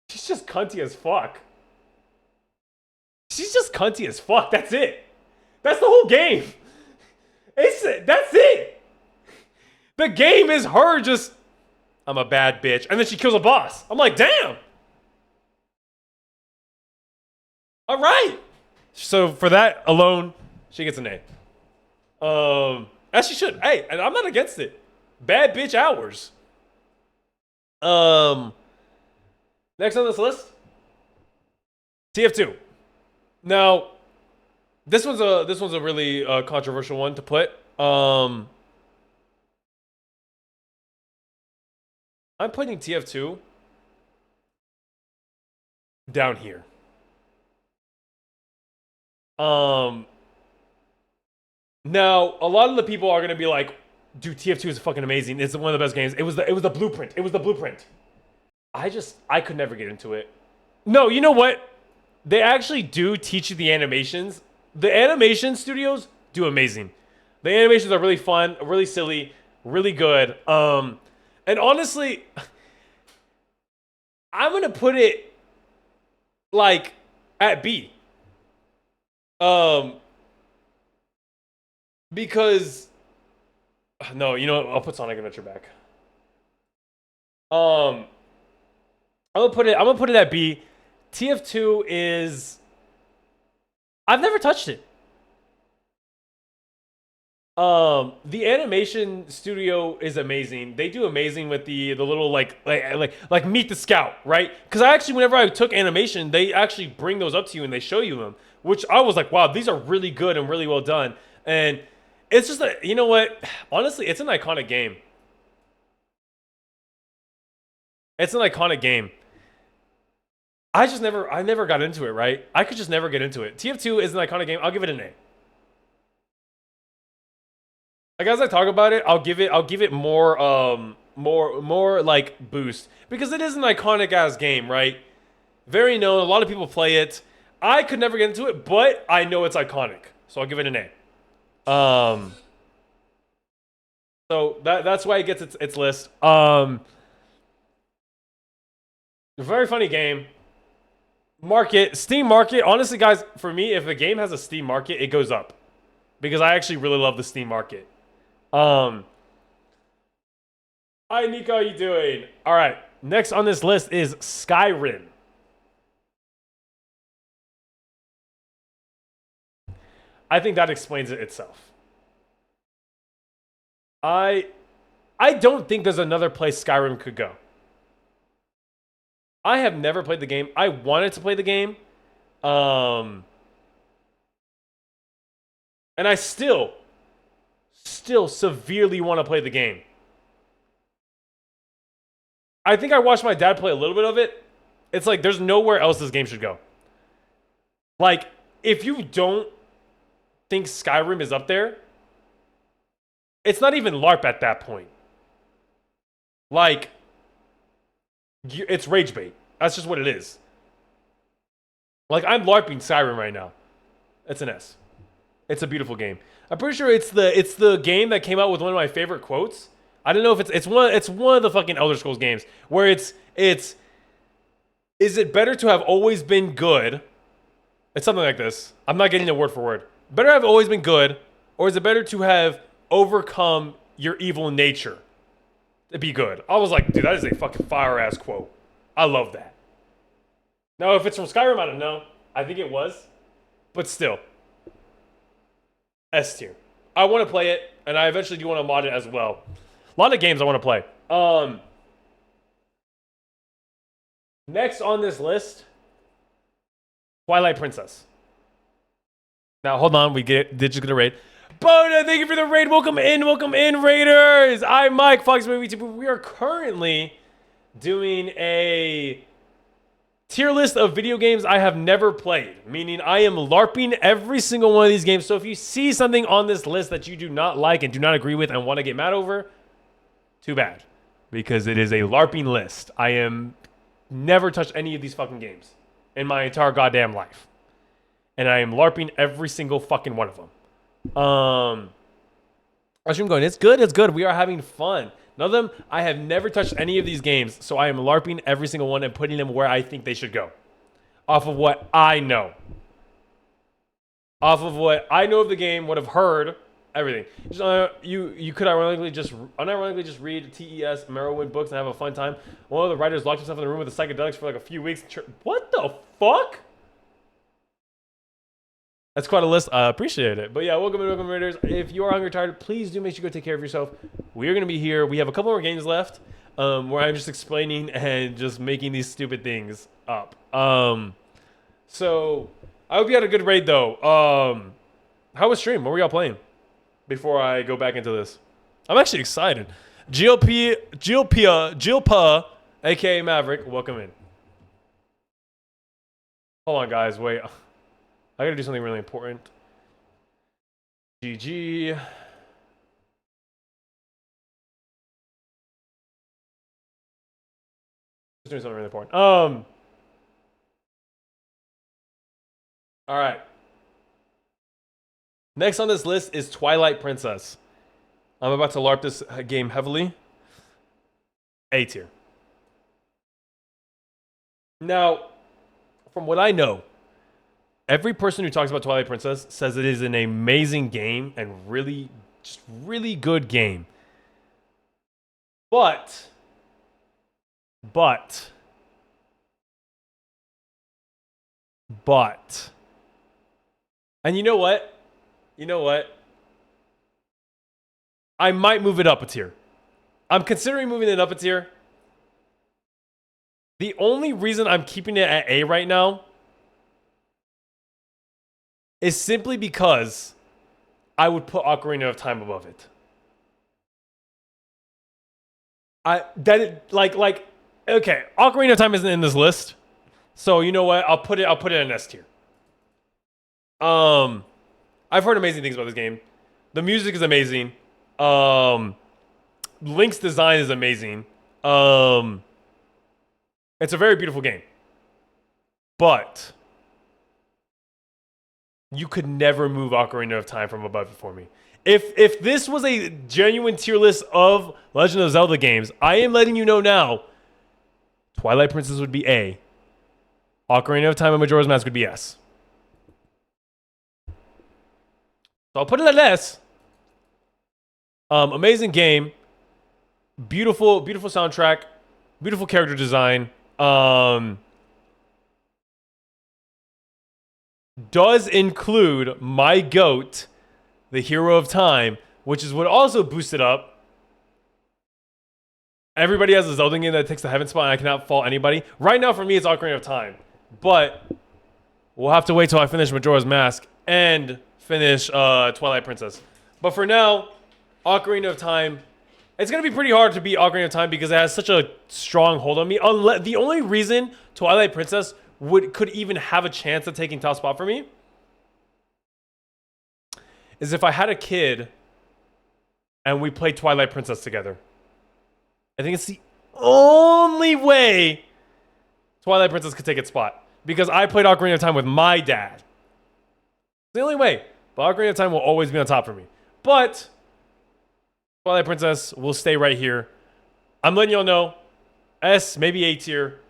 Speaker 1: she's just cunty as fuck. She's just cunty as fuck. That's it. That's the whole game. That's it. The game is her just, I'm a bad bitch. And then she kills a boss. I'm like, damn. All right. So for that alone, she gets an A. As she should. Hey, and I'm not against it. Bad bitch hours. Next on this list, TF2. Now, This one's a really controversial one to put. I'm putting TF2 down here. Now a lot of the people are gonna be like, dude, TF2 is fucking amazing. It's one of the best games. It was the blueprint. It was the blueprint. I could never get into it. No, you know what? They actually do teach you the animations. The animation studios do amazing. The animations are really fun, really silly, really good. And honestly, I'm gonna put it like at B. Because no, you know what? I'll put Sonic Adventure back. I'm gonna put it at B. TF2 is I've never touched it. The animation studio is amazing. They do amazing with the little like Meet the Scout, right? Because I actually, whenever I took animation, they actually bring those up to you and they show you them, which I was like, wow, these are really good and really well done. And it's just that, you know what? Honestly, it's an iconic game. It's an iconic game. I never got into it, right? I could just never get into it. TF2 is an iconic game. I'll give it an A. Like, as I talk about it, I'll give it more like boost, because it is an iconic ass game, right? Very known. A lot of people play it. I could never get into it, but I know it's iconic, so I'll give it an A. So that's why it gets its list. Very funny game. Market, Steam market. Honestly, guys, for me, if a game has a Steam market, it goes up, because I actually really love the Steam market. Hi, Nico, how you doing? All right, next on this list is Skyrim. I think that explains it itself. I don't think there's another place Skyrim could go. I have never played the game. I wanted to play the game. And I still severely want to play the game. I think I watched my dad play a little bit of it. It's like there's nowhere else this game should go. Like, if you don't think Skyrim is up there, it's not even LARP at that point. Like, it's rage bait. That's just what it is. Like, I'm LARPing Skyrim right now. It's an S. It's a beautiful game. I'm pretty sure it's the game that came out with one of my favorite quotes. I don't know if it's one of the fucking Elder Scrolls games where it's is it better to have always been good? It's something like this. I'm not getting it word for word. Better have always been good, or is it better to have overcome your evil nature to be good? I was like, dude, that is a fucking fire ass quote. I love that. Now, if it's from Skyrim, I don't know. I think it was, but still. S tier. I want to play it, and I eventually do want to mod it as well. A lot of games I want to play. Next on this list, Twilight Princess. Now, hold on. Did just get a raid. Boda, thank you for the raid. Welcome in, Raiders. I'm Mike, Fox Movie YouTube. We are currently doing a tier list of video games I have never played, meaning I am LARPing every single one of these games. So if you see something on this list that you do not like and do not agree with and want to get mad over, too bad, because it is a LARPing list. I am never touched any of these fucking games in my entire goddamn life, and I am LARPing every single fucking one of them. I'm going, it's good. We are having fun. None of them, I have never touched any of these games, so I am LARPing every single one and putting them where I think they should go. Off of what I know. Off of what I know of the game, what I've heard, everything. Just, you could unironically just read TES Merowyn books and have a fun time. One of the writers locked himself in the room with the psychedelics for like a few weeks. What the fuck? That's quite a list. I appreciate it. But yeah, welcome, Raiders. If you are hungry tired, please do make sure you go take care of yourself. We are going to be here. We have a couple more games left where I'm just explaining and just making these stupid things up. So I hope you had a good raid though. How was stream? What were y'all playing? Before I go back into this, I'm actually excited. Gilpa, aka Maverick, welcome in. Hold on, guys. Wait, I gotta do something really important. GG. Just doing something really important. All right. Next on this list is Twilight Princess. I'm about to LARP this game heavily. A tier. Now, from what I know, every person who talks about Twilight Princess says it is an amazing game and just really good game. But, and you know what? I might move it up a tier. I'm considering moving it up a tier. The only reason I'm keeping it at A right now is simply because I would put Ocarina of Time above it. Okay, Ocarina of Time isn't in this list. So you know what? I'll put it in S tier. I've heard amazing things about this game. The music is amazing. Link's design is amazing. It's a very beautiful game. But you could never move Ocarina of Time from above it for me. If this was a genuine tier list of Legend of Zelda games, I am letting you know now, Twilight Princess would be A. Ocarina of Time and Majora's Mask would be S. So I'll put it at S. Amazing game. Beautiful soundtrack. Beautiful character design. Does include my GOAT, the Hero of Time, which is what also boosted up. Everybody has a Zelda game that takes the heaven spot, and I cannot fault anybody. Right now, for me, it's Ocarina of Time. But we'll have to wait till I finish Majora's Mask and finish Twilight Princess. But for now, Ocarina of Time, it's going to be pretty hard to beat Ocarina of Time because it has such a strong hold on me. The only reason Twilight Princess could even have a chance at taking top spot for me is if I had a kid and we played Twilight Princess together. I think it's the only way Twilight Princess could take its spot. Because I played Ocarina of Time with my dad. It's the only way. But Ocarina of Time will always be on top for me. But Twilight Princess will stay right here. I'm letting y'all know. S, maybe A tier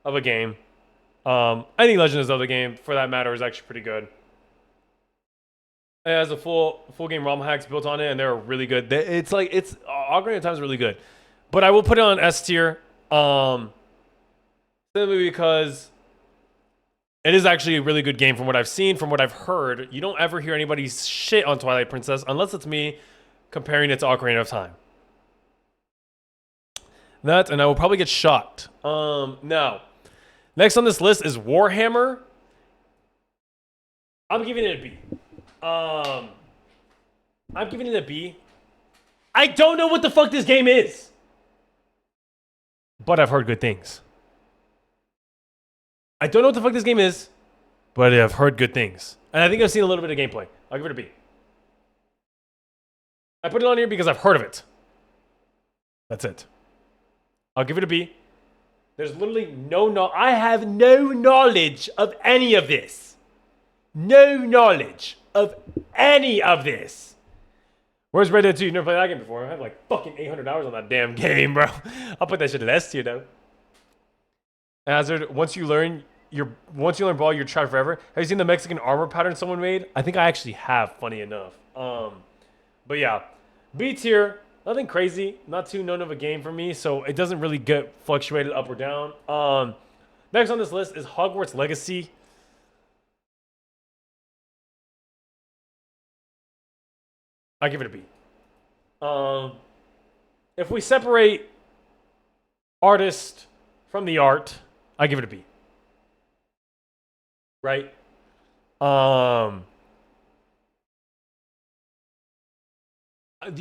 Speaker 1: of a game. Any Legend of Zelda game, for that matter, is actually pretty good. It has a full game ROM hacks built on it, and they're really good. Ocarina of Time is really good. But I will put it on S tier. Simply because it is actually a really good game from what I've seen, from what I've heard. You don't ever hear anybody shit on Twilight Princess unless it's me comparing it to Ocarina of Time. That, and I will probably get shot. Now, next on this list is Warhammer. I'm giving it a B. I'm giving it a B. I don't know what the fuck this game is. But I've heard good things. I don't know what the fuck this game is, but I've heard good things. And I think I've seen a little bit of gameplay. I'll give it a B. I put it on here because I've heard of it. That's it. I'll give it a B. There's literally I have no knowledge of any of this. No knowledge of any of this. Where's Red Dead 2? You never played that game before. I have like fucking 800 hours on that damn game, bro. I'll put that shit in S tier though. Hazard, once you learn ball, you're trapped forever. Have you seen the Mexican armor pattern someone made? I think I actually have, funny enough. But yeah, B tier, nothing crazy, not too known of a game for me, so it doesn't really get fluctuated up or down. Next on this list is Hogwarts Legacy. I give it a B. If we separate artist from the art, I give it a B. Right? The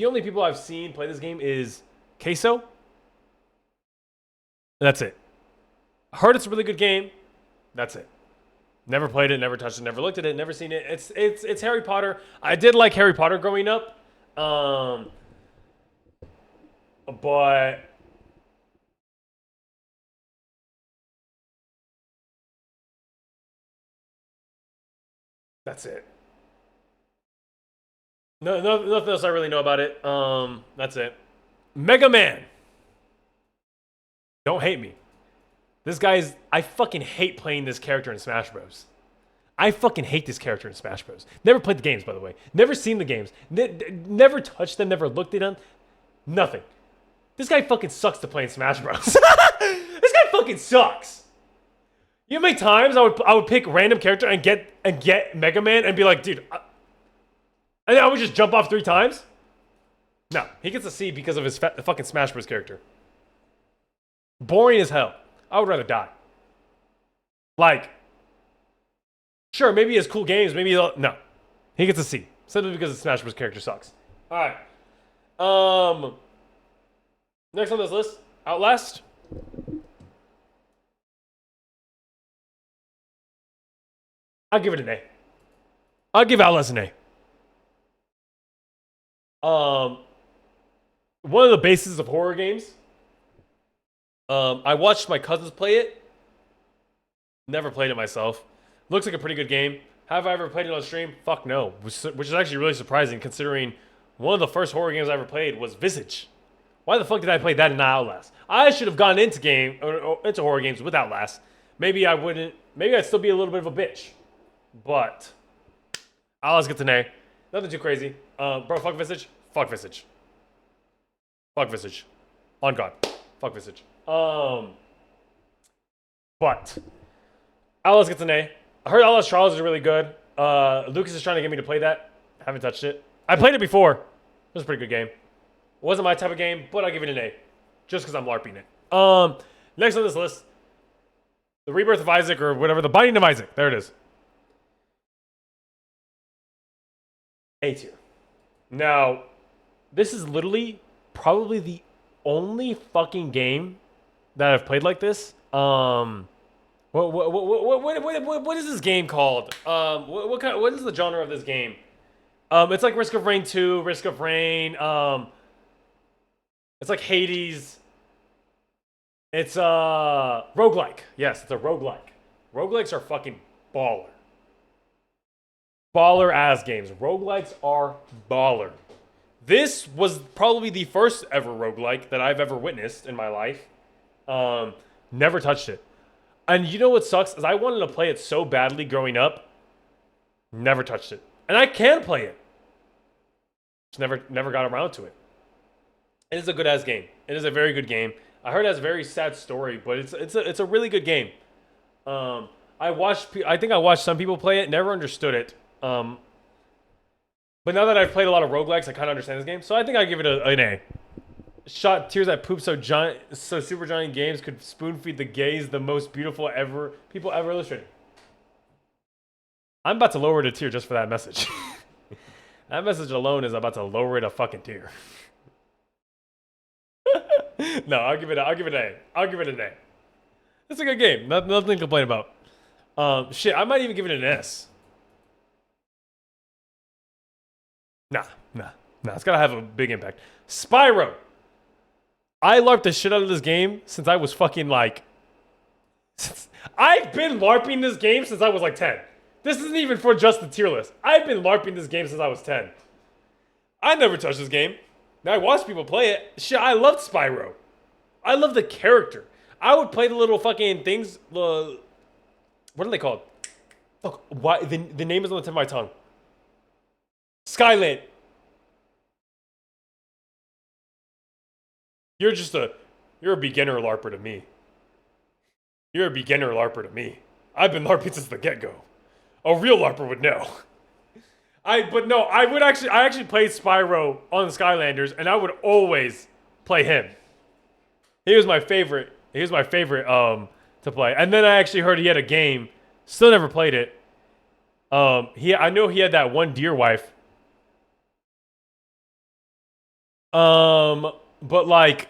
Speaker 1: only people I've seen play this game is Queso. And that's it. I heard it's a really good game. That's it. Never played it, never touched it, never looked at it, never seen it. It's Harry Potter. I did like Harry Potter growing up. But that's it. No, nothing else I really know about it. That's it. Mega Man. Don't hate me. This guy's. I fucking hate playing this character in Smash Bros. I fucking hate this character in Smash Bros. Never played the games, by the way. Never seen the games. Never touched them. Never looked at them. Nothing. This guy fucking sucks to play in Smash Bros. This guy fucking sucks. You know how many times I would pick random character and get Mega Man and be like, dude, and I would just jump off 3 times? No, he gets a C because of his fucking Smash Bros. Character. Boring as hell. I would rather die. Like, sure, maybe he has cool games. Maybe no. He gets a C. Simply because the Smash Bros. Character sucks. Alright. Next on this list, Outlast. I'll give it an A. I'll give Outlast an A. One of the bases of horror games. I watched my cousins play it. Never played it myself. Looks like a pretty good game. Have I ever played it on stream? Fuck no. Which is actually really surprising considering one of the first horror games I ever played was Visage. Why the fuck did I play that and not Outlast? I should have gone into into horror games with Outlast. Maybe I wouldn't. Maybe I'd still be a little bit of a bitch. But Outlast gets an A. Nothing too crazy. Bro, fuck Visage. Fuck Visage. Fuck Visage. On God. Fuck Visage. But Outlast gets an A. I heard Outlast Trials is really good. Lucas is trying to get me to play that. Haven't touched it. I played it before. It was a pretty good game. It wasn't my type of game, but I'll give it an A. Just because I'm LARPing it. Next on this list, The Rebirth of Isaac, or whatever, The Binding of Isaac. There it is. A tier. Now, this is literally probably the only fucking game that I've played like this. What is this game called? What is the genre of this game? It's like Risk of Rain 2, Risk of Rain. It's like Hades. It's roguelike. Yes, it's a roguelike. Roguelikes are fucking baller. Baller ass games. Roguelikes are baller. This was probably the first ever roguelike that I've ever witnessed in my life. Never touched it. And you know what sucks? Is I wanted to play it so badly growing up. Never touched it. And I can play it. Just never got around to it. It is a good ass game. It is a very good game. I heard it has a very sad story, but it's a really good game. I think I watched some people play it, never understood it. But now that I've played a lot of roguelikes, I kind of understand this game. So I think I give it an A. Shot tears at poop so super giant games could spoon feed the gays the most beautiful people ever illustrated. I'm about to lower it a tier just for that message. That message alone is about to lower it a fucking tier. No, I'll give it an A. I'll give it an A. It's a good game. Nothing to complain about. Shit, I might even give it an S. Nah. It's gotta have a big impact. Spyro. I LARPed the shit out of this game since I was fucking like... I've been LARPing this game since I was like 10. This isn't even for just the tier list. I've been LARPing this game since I was 10. I never touched this game. Now I watch people play it. Shit, I loved Spyro. I love the character. I would play the little fucking things. What are they called? Fuck, why? The name is on the tip of my tongue. Skyland. You're a beginner LARPer to me. You're a beginner LARPer to me. I've been LARPing since the get-go. A real LARPer would know. I actually played Spyro on the Skylanders, and I would always play him. He was my favorite. To play. And then I actually heard he had a game. Still never played it. I know he had that one deer wife. But like,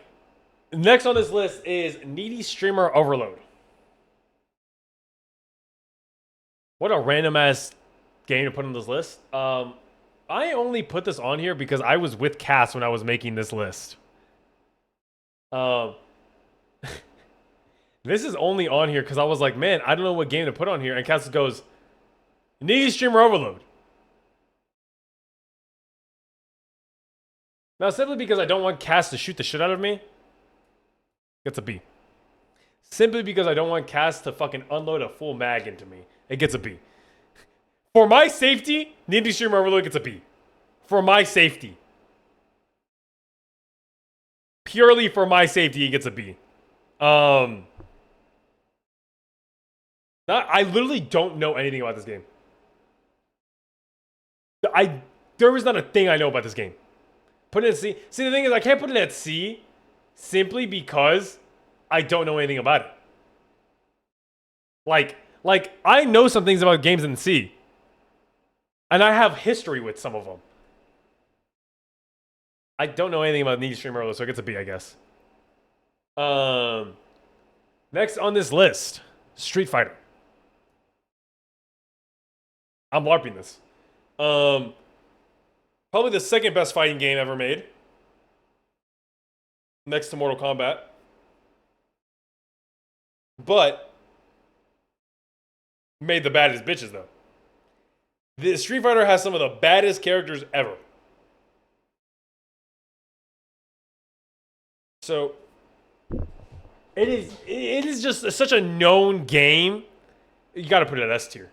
Speaker 1: next on this list is needy streamer overload. What a random ass game to put on this list. I only put this on here because I was with Cass when I was making this list. This is only on here because I was like, man, I don't know what game to put on here. And Cass goes, needy streamer overload. Now, simply because I don't want Cass to shoot the shit out of me, gets a B. Simply because I don't want Cass to fucking unload a full mag into me, it gets a B. For my safety, needy streamer overload gets a B. For my safety. Purely for my safety, it gets a B. I literally don't know anything about this game. There is not a thing I know about this game. Put it at C. See, the thing is, I can't put it at C simply because I don't know anything about it. Like I know some things about games in C. And I have history with some of them. I don't know anything about Needy Streamer Overload, so it gets a B, I guess. Next on this list, Street Fighter. I'm LARPing this. Probably the second best fighting game ever made. Next to Mortal Kombat. But made the baddest bitches, though. The Street Fighter has some of the baddest characters ever. So it is just such a known game. You got to put it at S tier.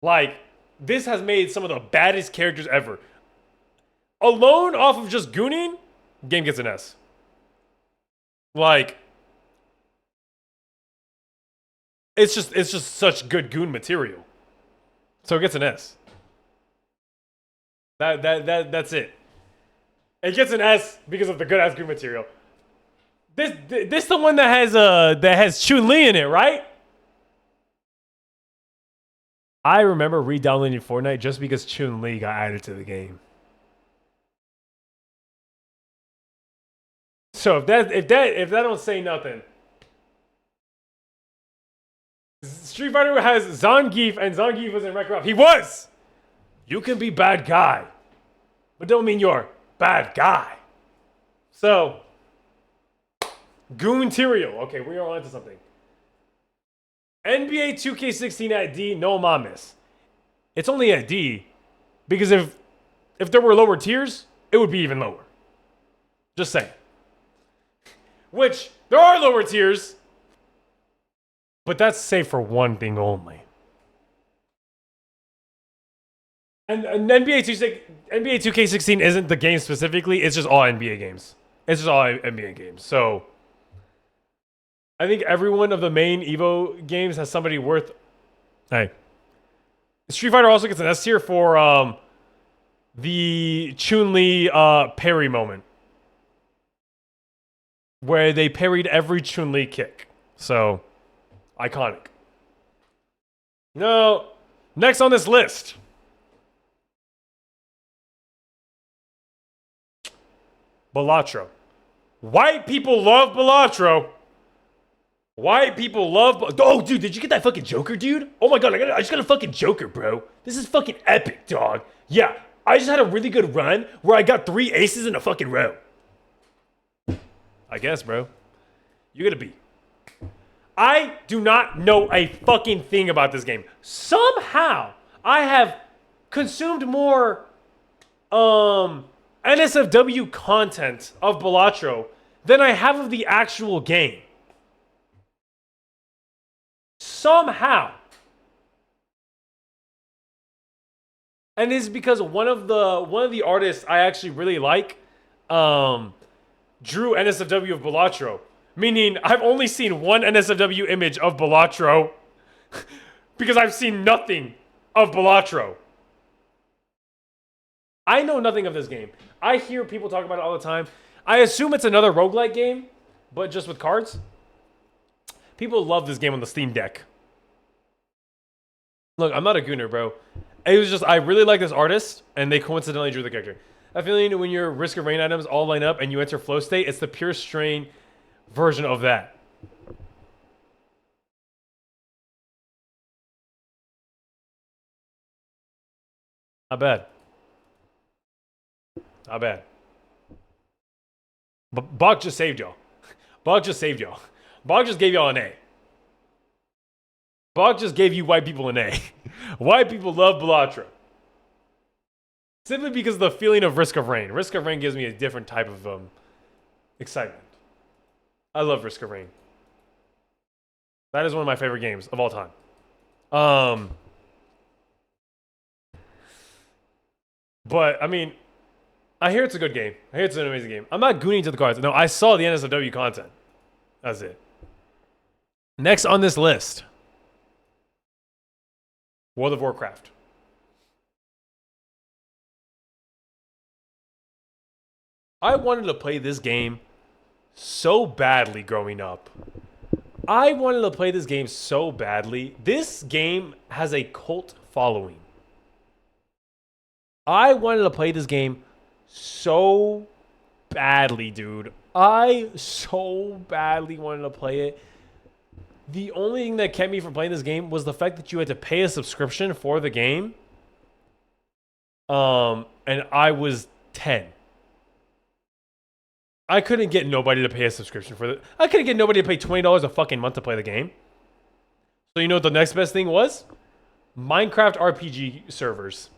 Speaker 1: Like, this has made some of the baddest characters ever. Alone off of just gooning, game gets an S. Like, it's just such good goon material. So it gets an S. That's it. It gets an S because of the good ass goon material. This the one that has Chun-Li in it, right? I remember re-downloading Fortnite just because Chun-Li got added to the game. So if that don't say nothing, Street Fighter has Zangief, and Zangief was in Wreck-It Ralph. He was. You can be bad guy, but don't mean you're bad guy. So, goon material. Okay, we are on to something. NBA 2K16 at D, no mames. It's only at D because if there were lower tiers, it would be even lower. Just saying. Which, there are lower tiers, but that's safe for one thing only. And NBA 2K16 isn't the game specifically, it's just all NBA games. It's just all NBA games. So, I think every one of the main Evo games has somebody worth... Hey. Street Fighter also gets an S tier for the Chun-Li parry moment. Where they parried every Chun-Li kick. So, iconic. No, next on this list. Balatro. White people love Balatro. White people love... Oh, dude, did you get that fucking Joker, dude? Oh my god, I just got a fucking Joker, bro. This is fucking epic, dog. Yeah, I just had a really good run where I got 3 aces in a fucking row. I guess, bro. You gotta be. I do not know a fucking thing about this game. Somehow, I have consumed more NSFW content of Balatro than I have of the actual game. Somehow. And it's because one of the artists I actually really like drew NSFW of Balatro. Meaning I've only seen one NSFW image of Balatro because I've seen nothing of Balatro. I know nothing of this game. I hear people talk about it all the time. I assume it's another roguelike game, but just with cards. People love this game on the Steam Deck. Look, I'm not a gooner, bro. It was just I really like this artist, and they coincidentally drew the character. I feel when your Risk of Rain items all line up and you enter flow state, it's the pure strain version of that. Not bad. Not bad. But Bach just saved y'all. Bach just saved y'all. Bach just gave y'all an A. Bach just gave you white people an A. White people love Belatra. Simply because of the feeling of Risk of Rain. Risk of Rain gives me a different type of excitement. I love Risk of Rain. That is one of my favorite games of all time. But, I mean, I hear it's a good game. I hear it's an amazing game. I'm not gooning to the cards. No, I saw the NSFW content. That's it. Next on this list, World of Warcraft. I wanted to play this game so badly growing up. I wanted to play this game so badly. This game has a cult following. I wanted to play this game so badly, dude. I so badly wanted to play it. The only thing that kept me from playing this game was the fact that you had to pay a subscription for the game. And I was 10. I couldn't get nobody to pay a subscription for it. I couldn't get nobody to pay $20 a fucking month to play the game. So you know what the next best thing was? Minecraft RPG servers.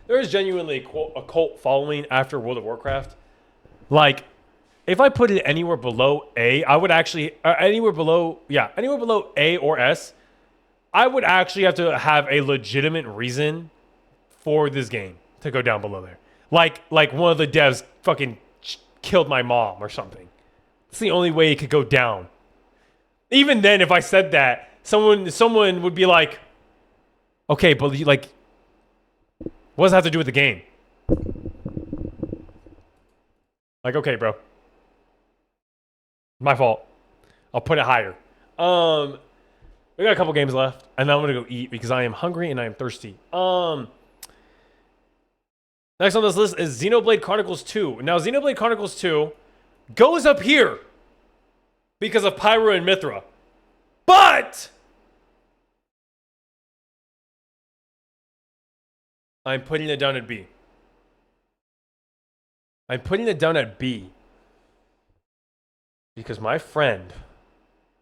Speaker 1: There is genuinely a cult following after World of Warcraft. Like, if I put it anywhere below A, I would actually anywhere below A or S, I would actually have to have a legitimate reason for this game to go down below there. Like one of the devs fucking killed my mom or something. It's the only way it could go down. Even then, if I said that, someone would be like, okay, but you, like, what does that have to do with the game? Like, okay, bro. My fault. I'll put it higher. We got a couple games left, and then I'm gonna go eat because I am hungry and I am thirsty. Next on this list is Xenoblade Chronicles 2. Now, Xenoblade Chronicles 2 goes up here because of Pyro and Mithra. But I'm putting it down at B. I'm putting it down at B because my friend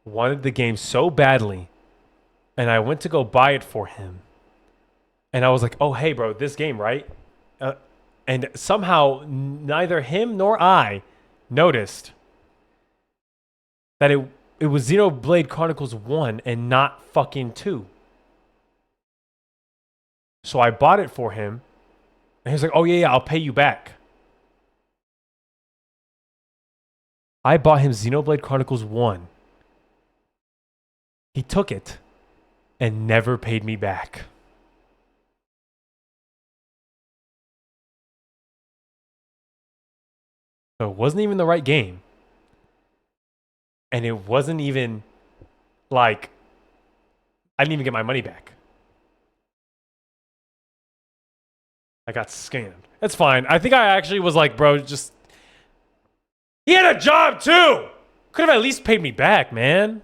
Speaker 1: wanted the game so badly, and I went to go buy it for him. And I was like, oh, hey, bro, this game, right? And somehow neither him nor I noticed that it was Xenoblade Chronicles 1 and not fucking 2. So I bought it for him. And he was like, oh, yeah, I'll pay you back. I bought him Xenoblade Chronicles 1. He took it and never paid me back. So it wasn't even the right game. And it wasn't even like, I didn't even get my money back. I got scammed. That's fine. I think I actually was like, bro, just... He had a job too! Could have at least paid me back, man.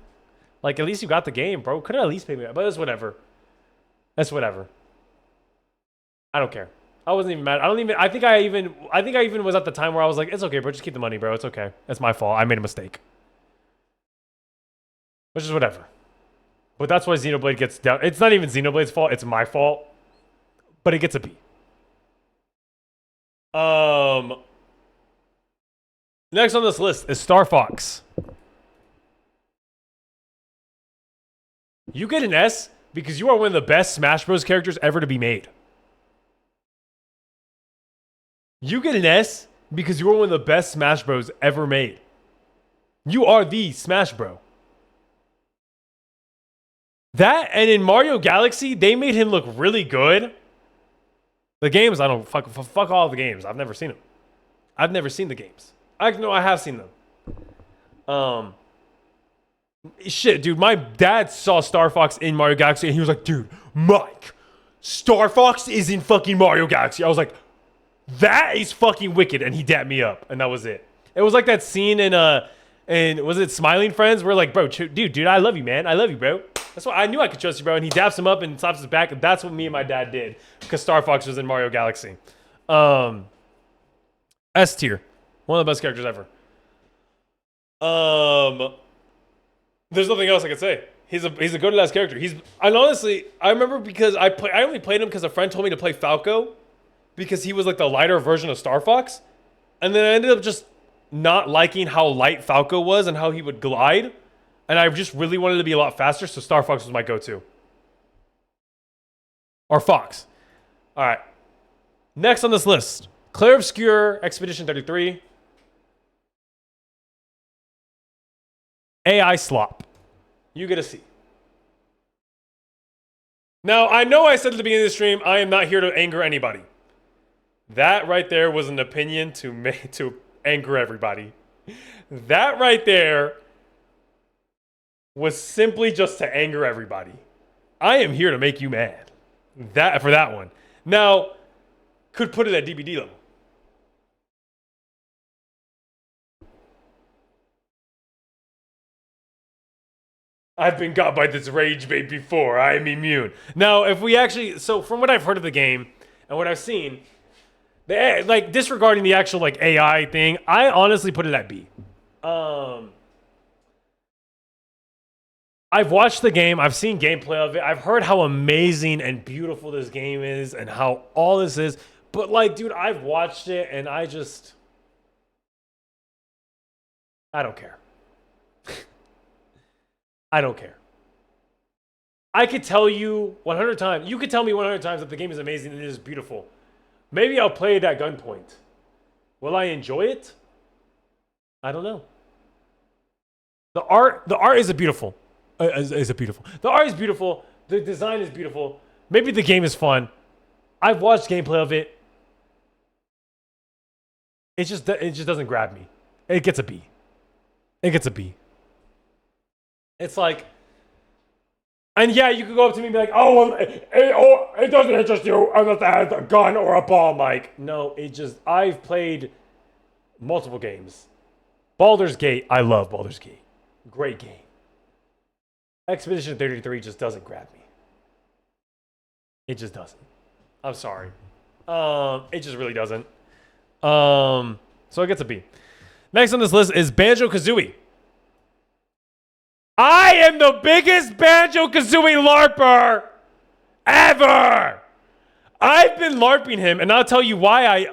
Speaker 1: Like, at least you got the game, bro. Could have at least paid me back. But that's whatever. That's whatever. I don't care. I wasn't even mad. I think I even was at the time where I was like, it's okay, bro. Just keep the money, bro. It's okay. It's my fault. I made a mistake. Which is whatever. But that's why Xenoblade gets down. It's not even Xenoblade's fault. It's my fault. But it gets a B. Next on this list is Star Fox. You get an S because you are one of the best Smash Bros. Characters ever to be made. You get an S because you are one of the best Smash Bros. Ever made. You are the Smash Bro. That, and in Mario Galaxy, they made him look really good. The games, I don't fuck all the games. I've never seen them. I've never seen the games. I have seen them. Shit, dude, my dad saw Star Fox in Mario Galaxy and he was like, dude, Mike, Star Fox is in fucking Mario Galaxy. I was like, that is fucking wicked. And he dapped me up and that was it. It was like that scene in was it Smiling Friends? Where like, bro, dude, I love you, man. I love you, bro. That's why I knew I could trust you, bro. And he daps him up and slaps his back. And that's what me and my dad did because Star Fox was in Mario Galaxy. S tier. One of the best characters ever. There's nothing else I can say. He's a good ass character. And honestly, I remember because I only played him because a friend told me to play Falco because he was like the lighter version of Star Fox. And then I ended up just not liking how light Falco was and how he would glide. And I just really wanted to be a lot faster, so Star Fox was my go-to. Or Fox. All right. Next on this list, Clair Obscure Expedition 33. AI slop. You get a C. Now, I know I said at the beginning of the stream, I am not here to anger anybody. That right there was an opinion to anger everybody. That right there was simply just to anger everybody. I am here to make you mad. For that one. Now, could put it at DBD level. I've been got by this rage bait before. I am immune. Now, if we actually... So, from what I've heard of the game, and what I've seen, like, disregarding the actual, like, AI thing, I honestly put it at B. I've watched the game. I've seen gameplay of it. I've heard how amazing and beautiful this game is and how all this is. But, like, dude, I've watched it, and I don't care. I don't care. I could tell you 100 times. You could tell me 100 times that the game is amazing and it is beautiful. Maybe I'll play it at gunpoint. Will I enjoy it? I don't know. The art is beautiful. The art is beautiful. The design is beautiful. Maybe the game is fun. I've watched gameplay of it. It just doesn't grab me. It gets a B. It gets a B. It's like, and yeah, you could go up to me and be like, oh, it doesn't interest you unless it has a gun or a ball, Mike. No, I've played multiple games. Baldur's Gate, I love Baldur's Gate. Great game. Expedition 33 just doesn't grab me. It just doesn't. I'm sorry. It just really doesn't. So it gets a B. Next on this list is Banjo-Kazooie. I am the biggest Banjo-Kazooie LARPer ever. I've been LARPing him, and I'll tell you why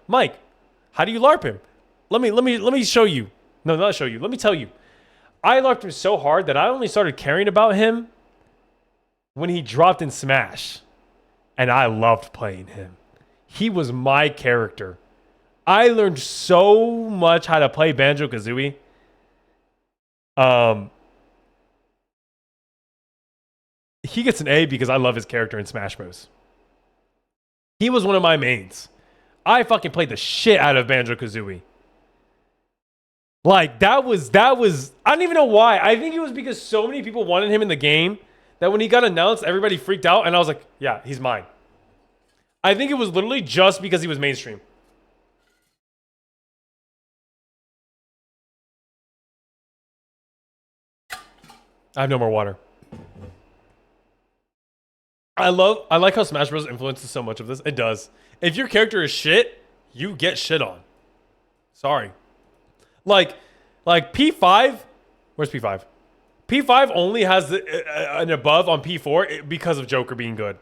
Speaker 1: Mike, how do you LARP him? Let me show you. No, not show you. Let me tell you. I LARPed him so hard that I only started caring about him when he dropped in Smash, and I loved playing him. He was my character. I learned so much how to play Banjo-Kazooie. He gets an A because I love his character in Smash Bros. He was one of my mains. I fucking played the shit out of Banjo-Kazooie. Like, that was, I don't even know why. I think it was because so many people wanted him in the game that when he got announced, everybody freaked out, and I was like, yeah, he's mine. I think it was literally just because he was mainstream. I have no more water. I like how Smash Bros. Influences so much of this. It does. If your character is shit, you get shit on. Sorry. Like P5, where's P5? P5 only has an above on P4 because of Joker being good.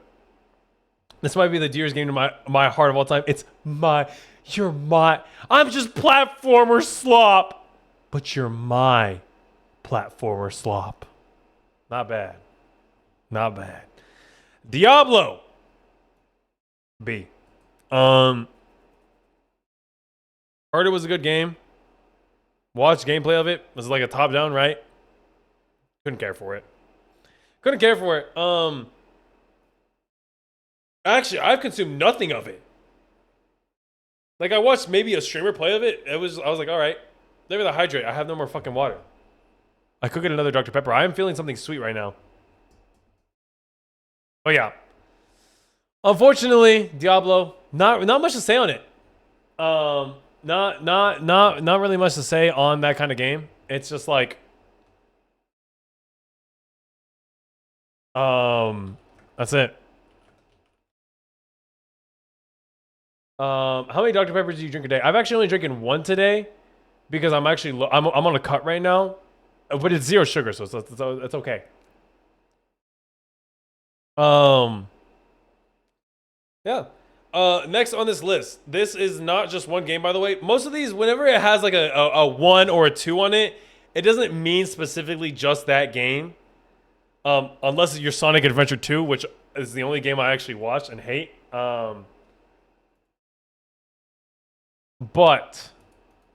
Speaker 1: This might be the dearest game to my heart of all time. I'm just platformer slop. But you're my platformer slop. Not bad. Not bad. Diablo. B. Heard it was a good game. Watched gameplay of it. It was like a top-down, right? Couldn't care for it. Couldn't care for it. Actually, I've consumed nothing of it. Like, I watched maybe a streamer play of it. I was like, all right. Let me hydrate. I have no more fucking water. I could get another Dr. Pepper. I am feeling something sweet right now. Oh yeah. Unfortunately, Diablo, not much to say on it. Not really much to say on that kind of game. It's just like, that's it. How many Dr. Peppers do you drink a day? I've actually only drinking one today because I'm actually I'm on a cut right now, but it's 0 sugar, so it's okay. Yeah. Next on this list, this is not just one game, by the way. Most of these, whenever it has like a 1 or a 2 on it, it doesn't mean specifically just that game. Unless it's your Sonic Adventure 2, which is the only game I actually watched and hate. But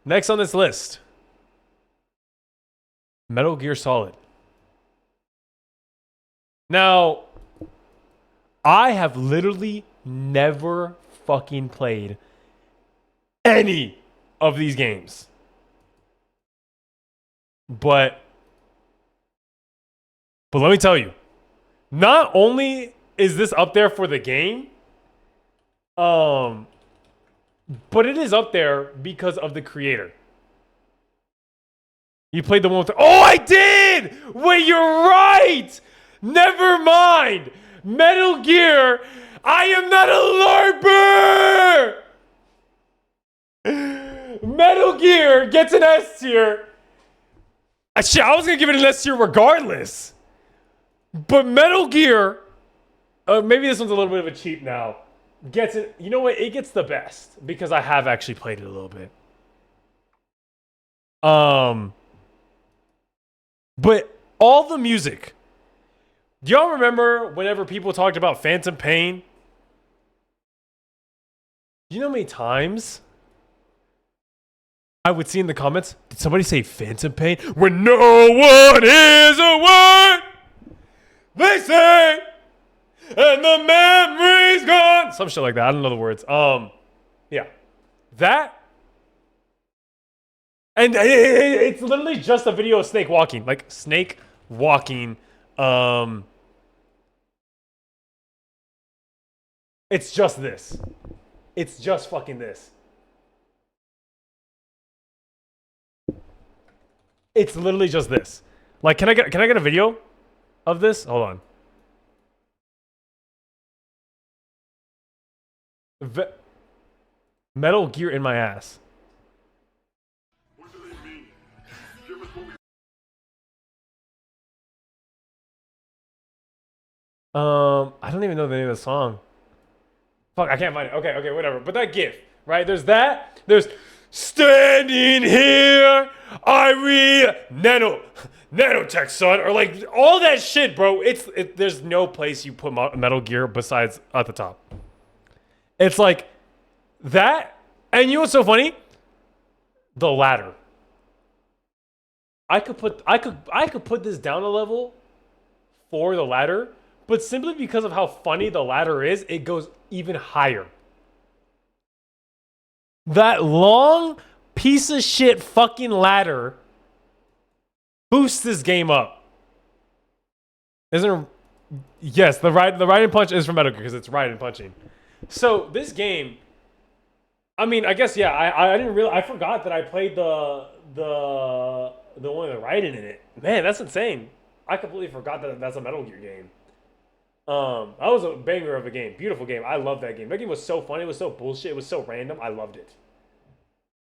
Speaker 1: next on this list, Metal Gear Solid. Now, I have literally never fucking played any of these games. But let me tell you, not only is this up there for the game, but it is up there because of the creator. You played the one with oh, I did! Wait, you're right! Never mind! Metal Gear, I am not a LARPer! Metal Gear gets an S tier. Shit, I was gonna give it an S tier regardless. But Metal Gear, maybe this one's a little bit of a cheat now. Gets it. You know what? It gets the best because I have actually played it a little bit. But all the music. Do y'all remember whenever people talked about Phantom Pain? You know how many times I would see in the comments, did somebody say Phantom Pain? When no one is aware, they say, and the memory's gone. Some shit like that. I don't know the words. Yeah. That. And it's literally just a video of Snake walking. Like, Snake walking. It's just this. It's just fucking this. It's literally just this. Like, can I get a video of this? Hold on. Metal Gear in my ass.
Speaker 4: What do they mean? Give us what we
Speaker 1: I don't even know the name of the song. Fuck, I can't find it. Okay, whatever. But that GIF, right? There's that. There's standing here, nanotech, son, or like all that shit, bro. There's no place you put Metal Gear besides at the top. It's like that, and you know what's so funny? The ladder. I could put this down a level for the ladder, but simply because of how funny the ladder is, it goes even higher. That long piece of shit fucking ladder boosts this game up. Isn't it? Yes, the ride and punch is from Metal Gear because it's ride and punching. So this game, I mean, I guess yeah. I didn't realize. I forgot that I played the one with the riding in it. Man, that's insane. I completely forgot that that's a Metal Gear game. That was a banger of a game. Beautiful game. I love that game. That game was so funny. It was so bullshit. It was so random. I loved it.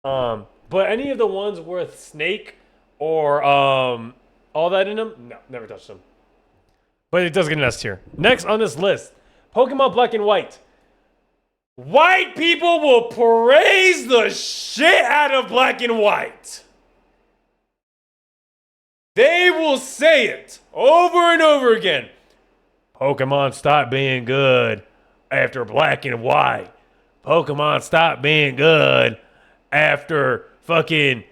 Speaker 1: But any of the ones with Snake or all that in them, no, never touched them. But it does get an S tier. Next on this list, Pokemon Black and White. White people will praise the shit out of Black and White. They will say it over and over again. Pokemon stopped being good after Black and White. Pokemon stopped being good after fucking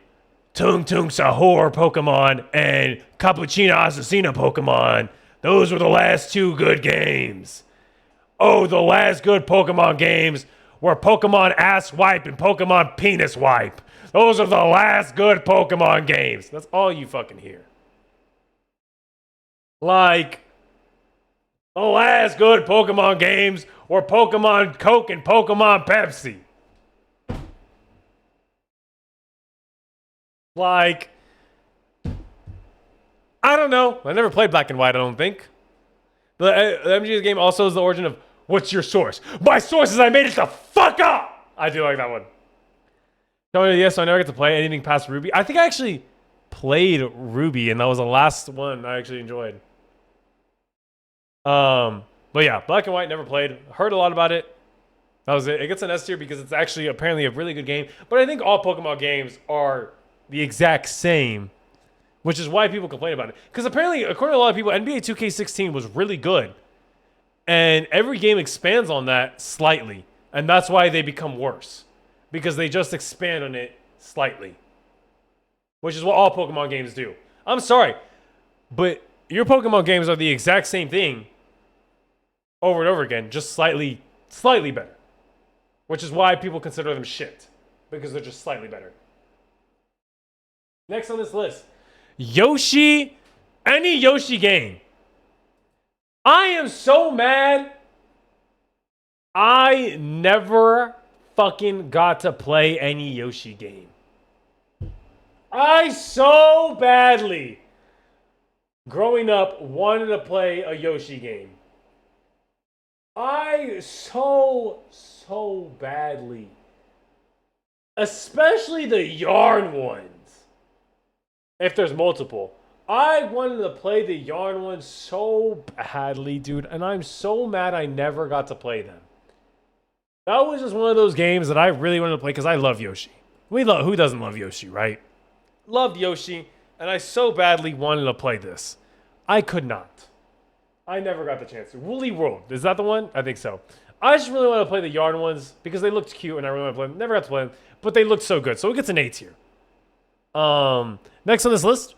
Speaker 1: Tung Tung Sahur Pokemon and Cappuccino Assassina Pokemon. Those were the last two good games. Oh, the last good Pokemon games were Pokemon Ass Wipe and Pokemon Penis Wipe. Those are the last good Pokemon games. That's all you fucking hear. Like, the last good Pokemon games were Pokemon Coke and Pokemon Pepsi. Like, I don't know. I never played Black and White, I don't think. The MGS game also is the origin of what's your source? My source is I made it the fuck up! I do like that one. No, yes, so I never get to play anything past Ruby. I think I actually played Ruby, and that was the last one I actually enjoyed. But yeah, Black and White never played. Heard a lot about it. That was it. It gets an S tier because it's actually apparently a really good game. But I think all Pokemon games are the exact same, which is why people complain about it. Because apparently, according to a lot of people, NBA 2K16 was really good. And every game expands on that slightly. And that's why they become worse. Because they just expand on it slightly. Which is what all Pokemon games do. I'm sorry, but your Pokemon games are the exact same thing over and over again, just slightly better. Which is why people consider them shit. Because they're just slightly better. Next on this list, Yoshi, any Yoshi game. I am so mad I never fucking got to play any Yoshi game. I so badly, growing up, wanted to play a Yoshi game. I so badly. Especially the yarn ones. If there's multiple. I wanted to play the yarn ones so badly, dude. And I'm so mad I never got to play them. That was just one of those games that I really wanted to play because I love Yoshi. Who doesn't love Yoshi, right? Loved Yoshi. And I so badly wanted to play this. I could not. I never got the chance to. Woolly World. Is that the one? I think so. I just really want to play the yarn ones because they looked cute and I really want to play them. Never got to play them. But they looked so good. So it gets an A tier. Next on this list,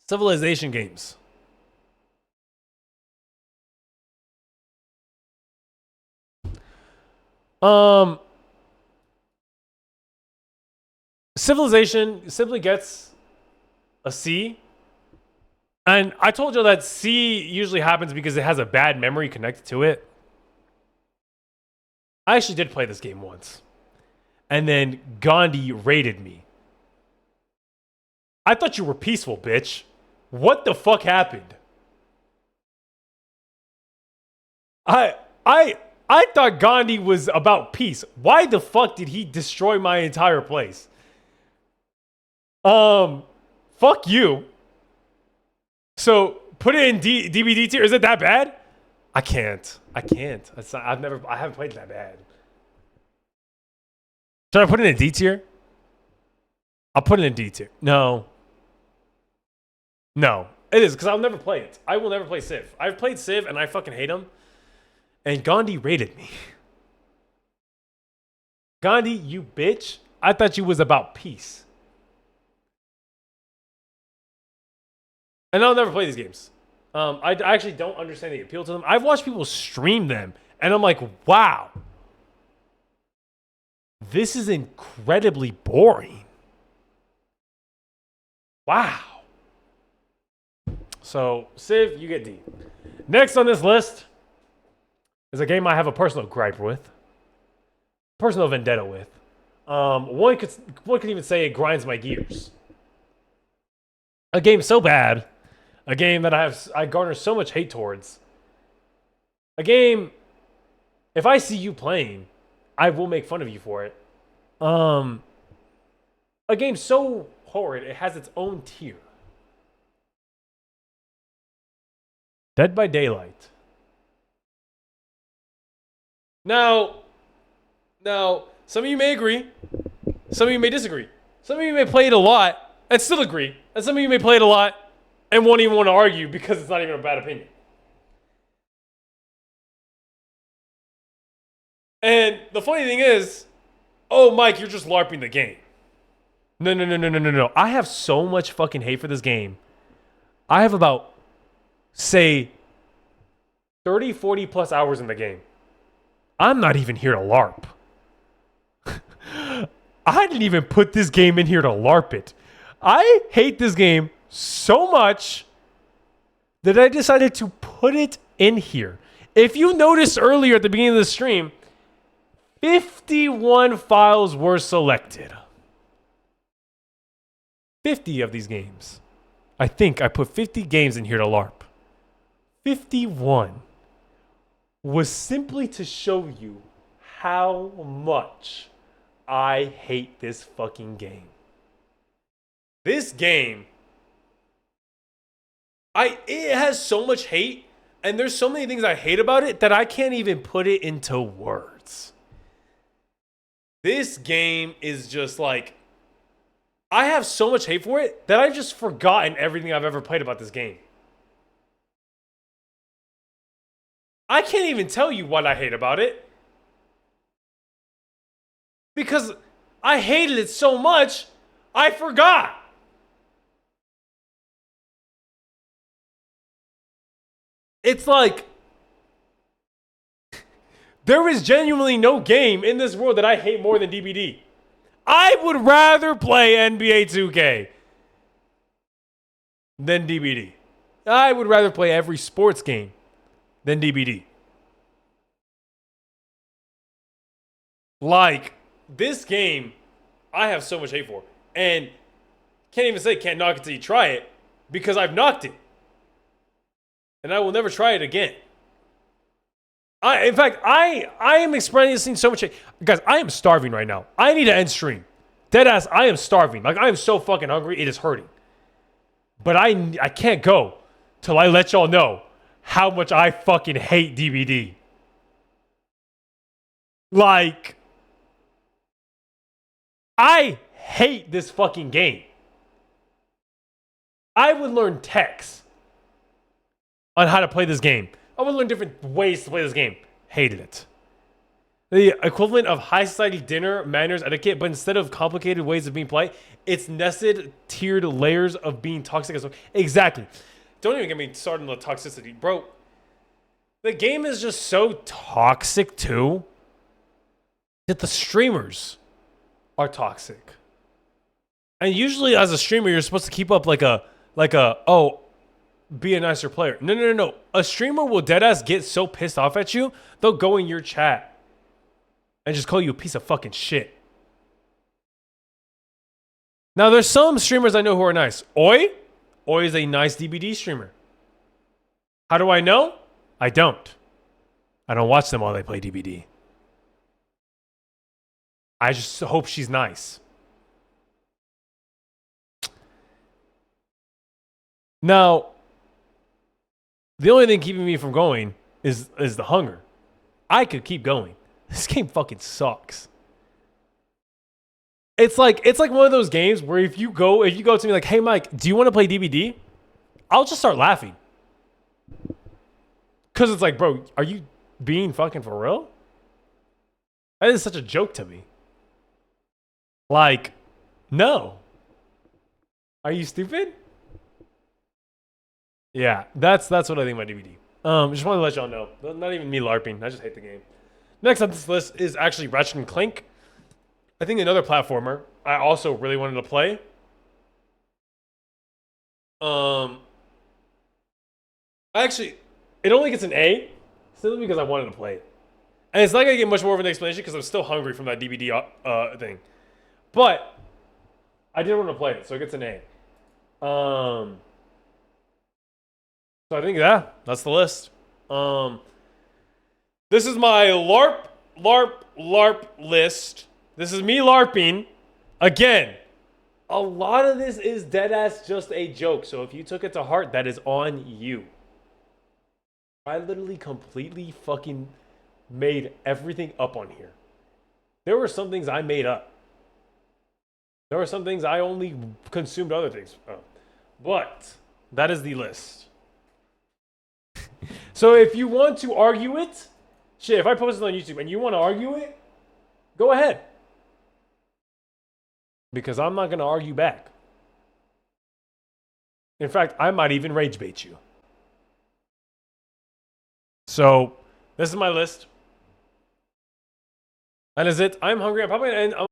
Speaker 1: Civilization games. Civilization simply gets a C. And I told you that C usually happens because it has a bad memory connected to it. I actually did play this game once. And then Gandhi raided me. I thought you were peaceful, bitch. What the fuck happened? I thought Gandhi was about peace. Why the fuck did he destroy my entire place? Fuck you. So put it in DVD tier. Is it that bad? I can't. I haven't played that bad. Should I put it in D tier? I'll put it in D tier. No, it is because I'll never play it. I will never play Civ. I've played Civ and I fucking hate him. And Gandhi raided me. Gandhi, you bitch. I thought you was about peace. And I'll never play these games. I actually don't understand the appeal to them. I've watched people stream them, and I'm like, wow. This is incredibly boring. Wow. So, Civ, you get D. Next on this list is a game I have a personal gripe with. Personal vendetta with. One could even say it grinds my gears. A game so bad. A game that I garner so much hate towards. A game, if I see you playing, I will make fun of you for it. A game so horrid, it has its own tier. Dead by Daylight. Now, some of you may agree. Some of you may disagree. Some of you may play it a lot and still agree. And some of you may play it a lot and won't even want to argue because it's not even a bad opinion. And the funny thing is, oh, Mike, you're just LARPing the game. No. I have so much fucking hate for this game. I have about, say, 30, 40 plus hours in the game. I'm not even here to LARP. I didn't even put this game in here to LARP it. I hate this game so much that I decided to put it in here. If you noticed earlier at the beginning of the stream, 51 files were selected. 50 of these games. I think I put 50 games in here to LARP. 51 was simply to show you how much I hate this fucking game. This game, it has so much hate, and there's so many things I hate about it that I can't even put it into words. This game is just like, I have so much hate for it that I've just forgotten everything I've ever played about this game. I can't even tell you what I hate about it. Because I hated it so much, I forgot. It's like, there is genuinely no game in this world that I hate more than DBD. I would rather play NBA 2K than DBD. I would rather play every sports game than DBD. Like, this game, I have so much hate for. And can't even say can't knock it till you try it, because I've knocked it. And I will never try it again. In fact, I am experiencing so much hate. Guys, I am starving right now. I need to end stream. Deadass, I am starving. Like, I am so fucking hungry, it is hurting. But I can't go till I let y'all know how much I fucking hate DBD. Like, I hate this fucking game. I would learn techs on how to play this game. I would learn different ways to play this game. Hated it. The equivalent of high society dinner, manners, etiquette, but instead of complicated ways of being played, it's nested, tiered layers of being toxic as well. Exactly. Don't even get me started on the toxicity. Bro, the game is just so toxic too that the streamers are toxic. And usually as a streamer, you're supposed to keep up like a be a nicer player. No. A streamer will deadass get so pissed off at you, they'll go in your chat and just call you a piece of fucking shit. Now, there's some streamers I know who are nice. Oi is a nice DBD streamer. How do I know? I don't. I don't watch them while they play DBD. I just hope she's nice. Now, the only thing keeping me from going is the hunger. I could keep going. This game fucking sucks. It's like one of those games where if you go to me like, hey Mike, do you want to play DBD? I'll just start laughing. Cause it's like, bro, are you being fucking for real? That is such a joke to me. Like, no. Are you stupid? Yeah, that's what I think about DBD. Just wanted to let y'all know. Not even me LARPing. I just hate the game. Next on this list is actually Ratchet and Clank. I think another platformer I also really wanted to play. Actually, it only gets an A simply because I wanted to play it. And it's not going to get much more of an explanation because I'm still hungry from that DBD thing. But I did want to play it, so it gets an A. So I think, yeah, that's the list. This is my LARP list. This is me LARPing. Again, a lot of this is deadass just a joke. So if you took it to heart, that is on you. I literally completely fucking made everything up on here. There were some things I made up. There were some things I only consumed other things. But that is the list. So if you want to argue it, shit, if I post it on YouTube and you want to argue it, go ahead. Because I'm not going to argue back. In fact, I might even rage bait you. So, this is my list. That is it. I'm hungry. I'm probably going to end.